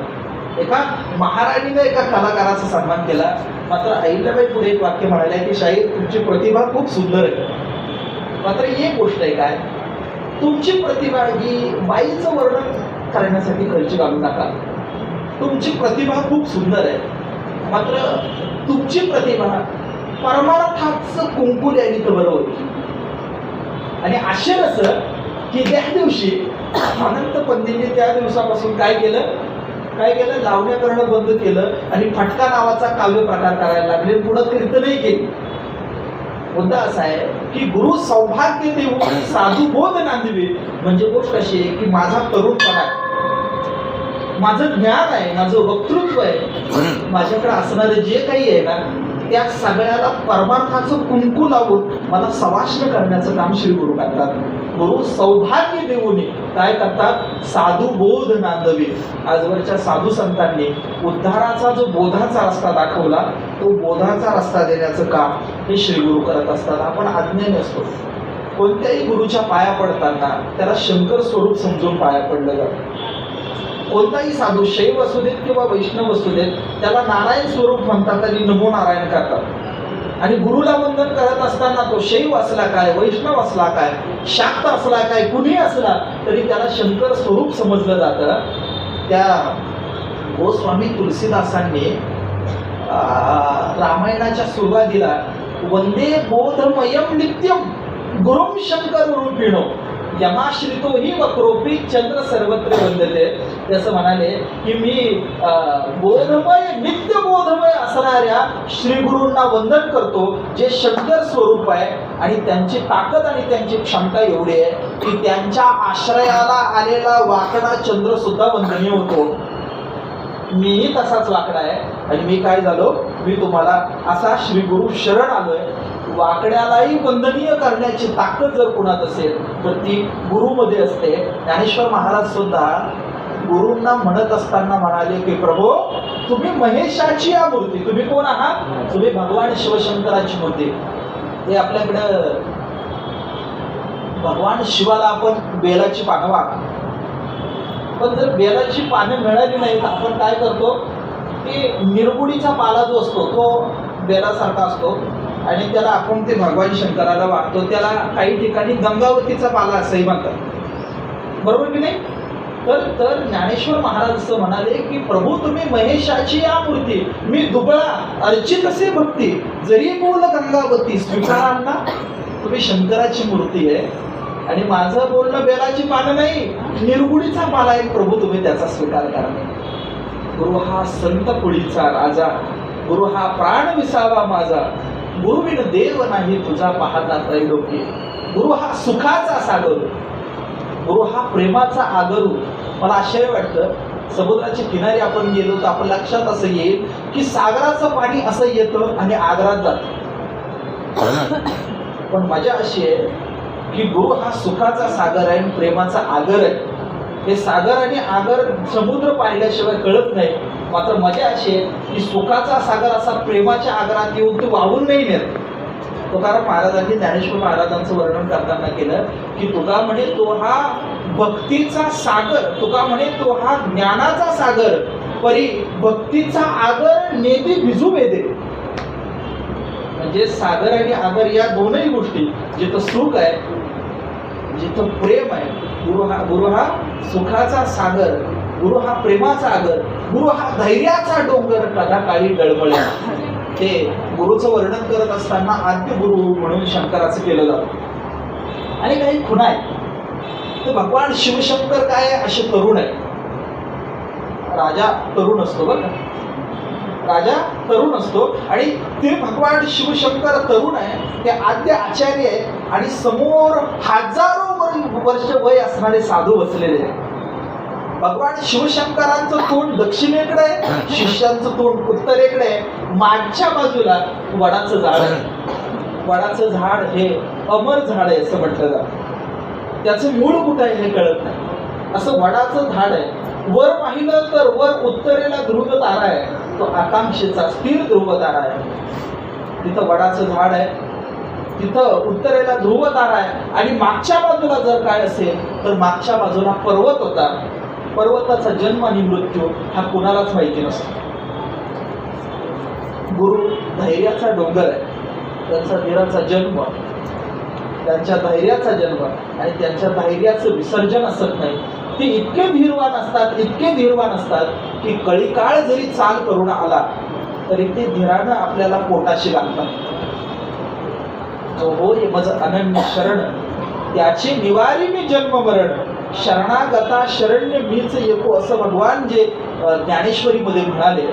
एका महाराणीने एका कलाकाराचा सन्मान केला. मात्र अहिल्याबाई पुढे एक वाक्य म्हणाले की शाहीर तुमची प्रतिभा खूप सुंदर आहे. मात्र एक गोष्ट आहे काय, तुमची प्रतिभा ही बाईचं वर्णन करण्यासाठी खर्च घालू नका. तुमची प्रतिभा खूप सुंदर आहे. मात्र तुमची प्रतिभा परमार्थाचं कुंकू द्यायला तर बरं होती. आणि आश्चर्य असं की त्या दिवशी अनंत पंडितने त्या दिवसापासून काय केलं? लावण्या करणं बंद केलं आणि फटका नावाचा काव्य प्रकार करायला लागले. पुढं कीर्तनही केली. मुद्दा असा आहे की गुरु सौभाग्य देऊन साधू बोध नांदवे. म्हणजे गोष्ट अशी आहे की माझा तरुणपणा आहे, माझं ज्ञान आहे, माझं वक्तृत्व आहे, माझ्याकडे असणारं जे काही आहे ना त्या सगळ्याला परमार्थाचं कुंकू लावून मला सवाष्ण करण्याचं काम श्री गुरु करतात. गुरु सौभाग्य देऊन काय करतात? साधू बोध नांदवे. आजवरच्या साधू संतांनी उद्धाराचा जो बोधाचा रस्ता दाखवला तो बोधाचा रस्ता देण्याचं काम हे श्री गुरु करत असतात. आपण अज्ञानी असतो. कोणत्याही गुरुच्या पाया पडताना त्याला शंकर स्वरूप समजून पाया पडलं जातं. कोणताही साधू शैव असू देत किंवा वैष्णव असू देत त्याला नारायण स्वरूप म्हणतात आणि नमो नारायण करतात. आणि गुरुला वंदन करत असताना तो शैव असला काय, वैष्णव असला काय, शाक्त असला काय, कुणी असला तरी त्याला शंकर स्वरूप समजलं जातं. त्या गोस्वामी तुलसीदासांनी रामायणाच्या सुरुवातीला वंदे बोधमयम नित्यम गुरुम शंकर रूपिणो यमाश्रितो ही वक्रोपी चंद्र सर्वत्र वंदते. असं म्हणाले की मी बोधमय नित्य बोधमय असणाऱ्या श्री गुरूंना वंदन करतो जे शंकर स्वरूप आहे. आणि त्यांची ताकद आणि त्यांची क्षमता एवढी आहे की त्यांच्या आश्रयाला आलेला वाकडा चंद्र सुद्धा वंदनीय होतो. मीही तसाच वाकडा आहे आणि मी काय झालो, मी तुम्हाला असा श्री गुरु शरण आलोय. वाकड्यालाही वंदनीय करण्याची ताकद जर कुणात असेल तर ती गुरुमध्ये असते. ज्ञानेश्वर महाराज सुद्धा गुरूंना म्हणत असताना म्हणाले की प्रभो तुम्ही महेशाची या मूर्ती. तुम्ही कोण आहात? तुम्ही भगवान शिवशंकराची मूर्ती. हे आपल्याकडं भगवान शिवाला आपण बेलाची पानं वागतो. पण जर बेलाची पानं मिळाली नाही तर आपण काय करतो की निरगुडीचा पाला जो असतो तो बेलासारखा असतो आणि त्याला आपण ते भगवान शंकराला वागतो. त्याला काही ठिकाणी गंगावतीचा पाला असंही म्हणतात. बरोबर की नाही? तर ज्ञानेश्वर महाराज असं म्हणाले की प्रभू तुम्ही महेशाची या मूर्ती. मी दुबळा अर्चित असे भक्ती जरी बोल गंगावती स्वीकारांना. तुम्ही शंकराची मूर्ती आहे आणि माझं बोलणं बेलाची पानं नाही, निर्गुणीचा माला एक प्रभू, तुम्ही त्याचा स्वीकार करा. गुरु हा संत कुळीचा राजा, गुरु हा प्राण विसावा माझा, गुरुविन देव नाही तुझा पाहता त्रैलोकी. गुरु हा सुखाचा सागर, गुरु हा प्रेमाचा आगरू. मला आश्चर्य वाटतं, समुद्राच्या किनारी आपण गेलो तर आपल्या लक्षात असं येईल की सागराचं पाणी असं येतं आणि आगरात जातं. पण मजा अशी आहे की गुरु हा सुखाचा सागर आहे आणि प्रेमाचा आगर आहे. हे सागर आणि आगर समुद्र पाहिल्याशिवाय कळत नाही. मात्र मजा अशी आहे की सुखाचा सागर असा प्रेमाच्या आगरात येऊन तो वाहून नाही नेत. तुकाराम महाराजांनी ज्ञानेश्वर महाराजांचं वर्णन करताना केलं की तुका म्हणे तो हा भक्तीचा सागर, तुका म्हणे तो हा ज्ञानाचा सागर, परी भक्तीचा आगर नेती भिजू वेदे. म्हणजे सागर आणि आगर या दोनही गोष्टी, जिथं सुख आहे, जिथं प्रेम आहे, गुरु हा सुखाचा सागर, गुरु हा प्रेमाचा आगर, गुरु हा धैर्याचा डोंगर कदा काळी डळमळे. ते गुरुचं वर्णन करत असताना आद्य गुरु म्हणून शंकराचं केलं जातं. आणि काही खुणा आहेत. तर भगवान शिवशंकर काय असे तरुण आहे. राजा तरुण असतो बघा, राजा तरुण असतो आणि ते भगवान शिवशंकर तरुण आहे, ते आद्य आचार्य आहे आणि समोर हजारो वर्ष वय असणारे साधू बसलेले आहेत. भगवान शिवशंकरांचं तोंड दक्षिणेकडे आहे, शिष्यांचं तोंड उत्तरेकडे आहे. मागच्या बाजूला वडाचं झाड आहे. वडाचं झाड हे अमर झाड आहे असं म्हटलं जातं. त्याचं मूळ कुठं आहे हे कळत नाही. असं वडाचं झाड आहे. वर पाहिलं तर वर उत्तरेला ध्रुव तारा आहे, तो आकांक्षेचा स्थिर ध्रुव तारा आहे. तिथं वडाचं झाड आहे, तिथं उत्तरेला ध्रुव तारा आहे. आणि मागच्या बाजूला जर काय असेल तर मागच्या बाजूला पर्वत होता. पर्वताचा जन्म आणि मृत्यू हा कुणालाच माहिती नसतो. गुरु धैर्याचा डोंगर आहे. त्यांचा धीराचा जन्म, त्यांच्या धैर्याचा जन्म आणि त्यांच्या धैर्याचं विसर्जन असत नाही. ते इतके धीरवान असतात, इतके धीरवान असतात की कळीकाळ जरी चाल करून आला तरी ते धीरानं आपल्याला पोटाशी लागतात. जो होय मज अनन्य शरण, त्याचे निवारी मी जन्म मरण, शरणागता शरण्य मीच एको, असं भगवान जे ज्ञानेश्वरीमध्ये म्हणाले.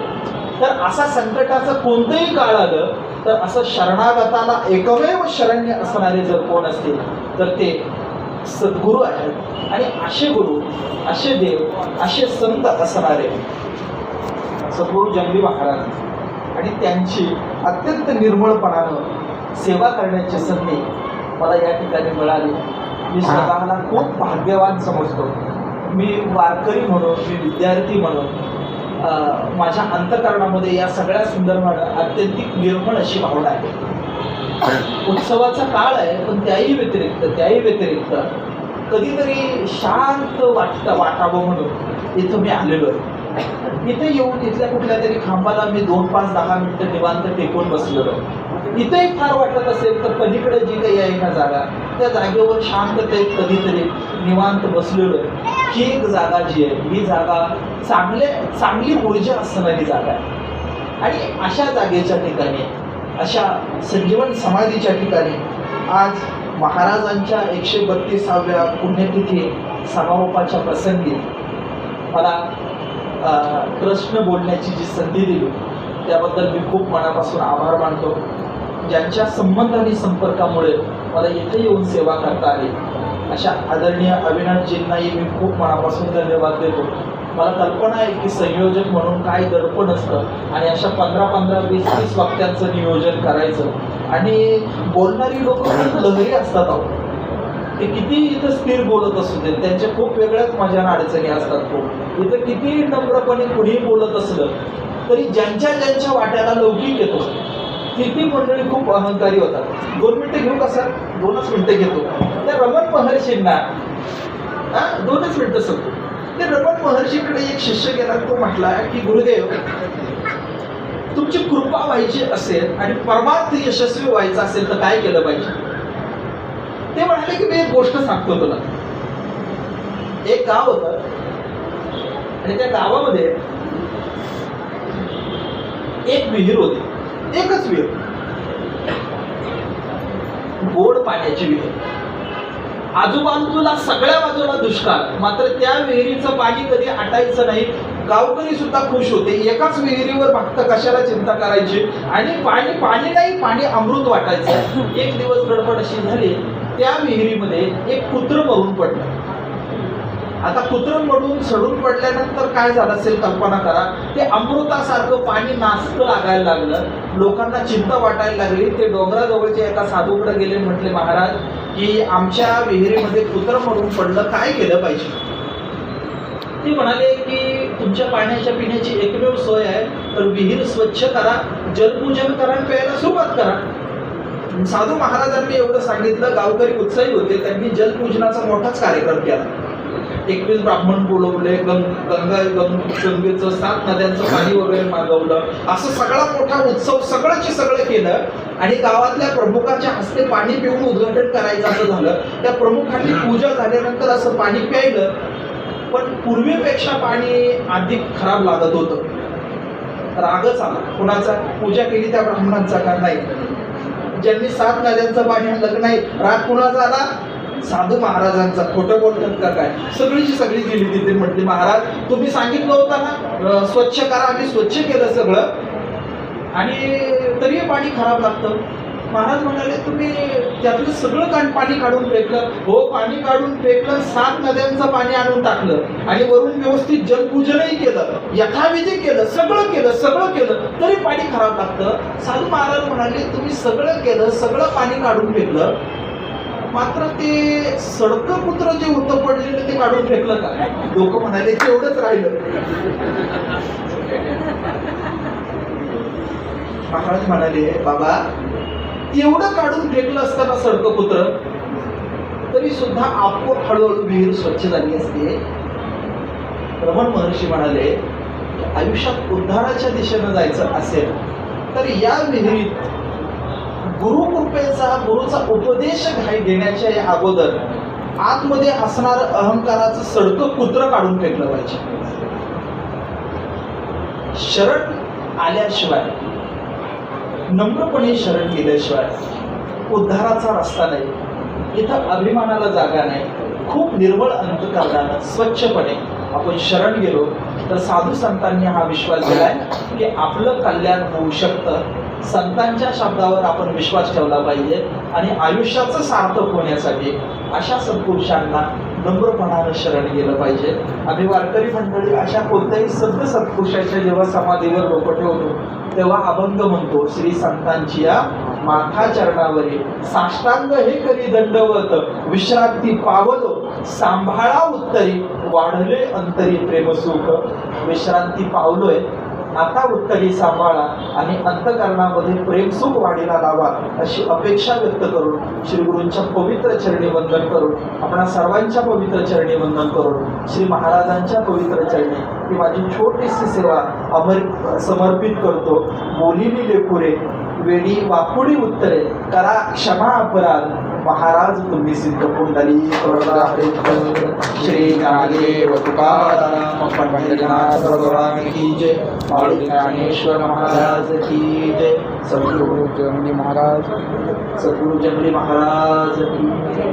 तर असा संकटाचं कोणतंही काळ आलं तर असं शरणागताला एकमेव शरण्य असणारे जर कोण असतील तर ते सद्गुरू आहेत. आणि असे गुरु, असे देव, असे संत असणारे सद्गुरू जंगली महाराज आणि त्यांची अत्यंत निर्मळपणानं सेवा करण्याची संधी मला या ठिकाणी मिळाली. मी स्वतःला खूप भाग्यवान समजतो. मी वारकरी म्हणून, मी विद्यार्थी म्हणून माझ्या अंतःकरणामध्ये या सगळ्या संदर्भानं अत्यंतिक निर्मळ अशी भावना आहे. उत्सवाचा काळ आहे, पण त्याही व्यतिरिक्त कधीतरी शांत वाटावं म्हणून इथं मी आलेलो आहे. इथे येऊन इथल्या कुठल्या तरी खांबाला मी 2, 5, 10 मिनिटं निवांत टेकून बसलेलो. इथेही फार वाटत असेल तर पलीकडे जी काही आहे ना जागा, त्या जागेवर शांततेत कधीतरी निवांत बसलेलो आहे. ही एक जागा जी आहे, ही जागा चांगली ऊर्जा असणारी जागा आहे. आणि अशा जागेच्या ठिकाणी, अशा संजीवन समाधीच्या ठिकाणी आज महाराजांच्या 132व्या पुण्यतिथी समारोपाच्या प्रसंगी मला प्रश्न बोलण्याची जी संधी दिली त्याबद्दल मी खूप मनापासून आभार मानतो. ज्यांच्या संबंध आणि संपर्कामुळे मला इथे येऊन सेवा करता आली अशा आदरणीय अविनाशजींनाही मी खूप मनापासून धन्यवाद देतो. मला कल्पना आहे की संयोजक म्हणून काय दडपण असतं आणि अशा 15-15, 20-30 वक्त्यांचं नियोजन करायचं. आणि बोलणारी लोक खूप लहरी असतात अहो. ते किती इथं स्थिर बोलत असू दे, त्यांच्या खूप वेगळ्याच माझ्या अडचणी असतात. खूप इथं किती नम्रपणे कुणीही बोलत असलं तरी ज्यांच्या वाट्याला लौकिक येतो ती मंडळी खूप अहंकारी होतात. 2 मिनिटं घेऊ का सर? 2च मिनिटं घेतो. त्या रमण महर्षींना 2च मिनिटं सांगतो. ते रमण महर्षीकडे एक शिष्य गेला, तो म्हटला की गुरुदेव, तुमची कृपा व्हायची असेल आणि परमार्थ यशस्वी व्हायचं असेल तर काय केलं पाहिजे? ते म्हणाले की मी एक गोष्ट सांगतो तुला. एक गाव होतं आणि त्या गावामध्ये एक विहीर होती, एकच विहीर, गोड पाण्याची विहीर. आजूबाजूला सगळ्या बाजूला दुष्काळ, मात्र त्या विहिरीचं पाणी कधी आटायचं नाही. गावकरी सुद्धा खुश होते. एकाच विहिरीवर भक्त कशाला चिंता करायची, आणि पाणी पाणी नाही, पाणी अमृत वाटायचं. एक दिवस गडबड अशी झाली, त्या विहिरीमध्ये एक कुत्रं मरून पडलं. आता कुत्रं मरून सडून पडल्यानंतर काय झालं असेल कल्पना करा. ते अमृतासारखं पाणी नासतं लागायला लागलं. लोकांना चिंता वाटायला लागली. ते डोंगराजवळच्या एका साधूकडे गेले, म्हटले महाराज की आमच्या विहिरीमध्ये कुत्रं मरून पडलं, काय केलं पाहिजे. ते म्हणाले की तुमच्या पाण्याच्या पिण्याची एकमेव सोय आहे, तर विहीर स्वच्छ करा, जलपूजन करा, प्यायला सुरुवात करा. साधू महाराजांनी एवढं सांगितलं. गावकरी उत्साही होते. त्यांनी जलपूजनाचा मोठाच कार्यक्रम केला. 21 ब्राह्मण बोलवले, गंगेचं 7 नद्यांचं पाणी वगैरे मागवलं. असं सगळा मोठा उत्सव सगळंचे सगळं केलं, आणि गावातल्या प्रमुखाच्या हस्ते पाणी पिऊन उद्घाटन करायचं असं झालं. त्या प्रमुखांनी पूजा झाल्यानंतर असं पाणी प्यायलं, पण पूर्वीपेक्षा पाणी अधिक खराब लागत होतं. रागच आला. कुणाचा? पूजा केली त्या ब्राह्मणांचा का? नाही. ज्यांनी 7 नद्यांचं पाणी आणलं नाही. राग कुणाचा आला? साधू महाराजांचा. खोटं बोलतात का काय? सगळीची सगळी गेली तिथे. म्हटली महाराज तुम्ही सांगितलं होतं ना स्वच्छ करा, आम्ही स्वच्छ केलं सगळं, आणि तरी पाणी खराब लागतं. महाराज म्हणाले तुम्ही त्यातलं सगळं पाणी काढून फेकलं. हो, पाणी काढून फेकलं, 7 नद्यांचं पाणी आणून टाकलं, आणि वरून व्यवस्थित जलपूजनही केलं, यथाविधी केलं, सगळं केलं, तरी पाणी खराब लागतं. साधू महाराज म्हणाले तुम्ही सगळं केलं, सगळं पाणी काढून फेकलं, मात्र ते सडकं कुत्र जे होतं पडलेलं ते काढून फेकलं का? लोक म्हणाले तेवढंच राहिलं. महाराज म्हणाले बाबा एवढं काढून फेकलं असताना सडकं कुत्र, तरी सुद्धा आपोआप हळूहळू विहीर स्वच्छ झाली असते. रमण महर्षी म्हणाले आयुष्यात उद्धाराच्या दिशेनं जायचं असेल तर या विहिरीत गुरुचा उपदेश घेण्याच्या अगोदर आतमध्ये असणार अहंकाराचं सडकं कुत्र काढून फेकलं पाहिजे. शरण आल्याशिवाय, नम्रपणे शरण गेल्याशिवाय उद्धाराचा रस्ता नाही. इथं अभिमानाला जागा नाही. खूप निर्मळ अंतःकरणानं स्वच्छपणे आपण शरण गेलो तर साधू संतांनी हा विश्वास दिलाय की आपलं कल्याण होऊ शकतं. संतांच्या शब्दावर आपण विश्वास ठेवला पाहिजे, आणि आयुष्याचं सार्थक होण्यासाठी अशा सत्पुरुषांना नम्रपणानं शरण गेलं पाहिजे. आम्ही वारकरी मंडळी अशा कोणत्याही संत सत्पुरुषाच्या जेव्हा समाधीवर लोक ठेवतो तेव्हा अभंग म्हणतो. श्री संतांची या माथा चरणावरी साष्टांग हे करी दंडवत, विश्रांती पावलो सांभाळा उत्तरी, वाढले अंतरी प्रेमसुख. विश्रांती पावलोय, आता उत्तरी सांभाळा, आणि अंतःकरणामध्ये प्रेमसुख वाढीला लावा, अशी अपेक्षा व्यक्त करून श्री गुरूंच्या पवित्र चरणी वंदन करून, आपणा सर्वांच्या पवित्र चरणी वंदन करून, श्री महाराजांच्या पवित्र चरणी ही माझी छोटीशी सेवा समर्पित करतो. बोलिली लेपुरे वेडी वाकुडी उत्तरे, करा क्षमा अपराध, महाराज तुम्ही सिद्ध कुंडली. श्री ज्ञानदेव तुकाराम पंढरीनाथ भगवान की जय. ज्ञानेश्वर महाराज की जय. सद्गुरु जंगली महाराज की जय.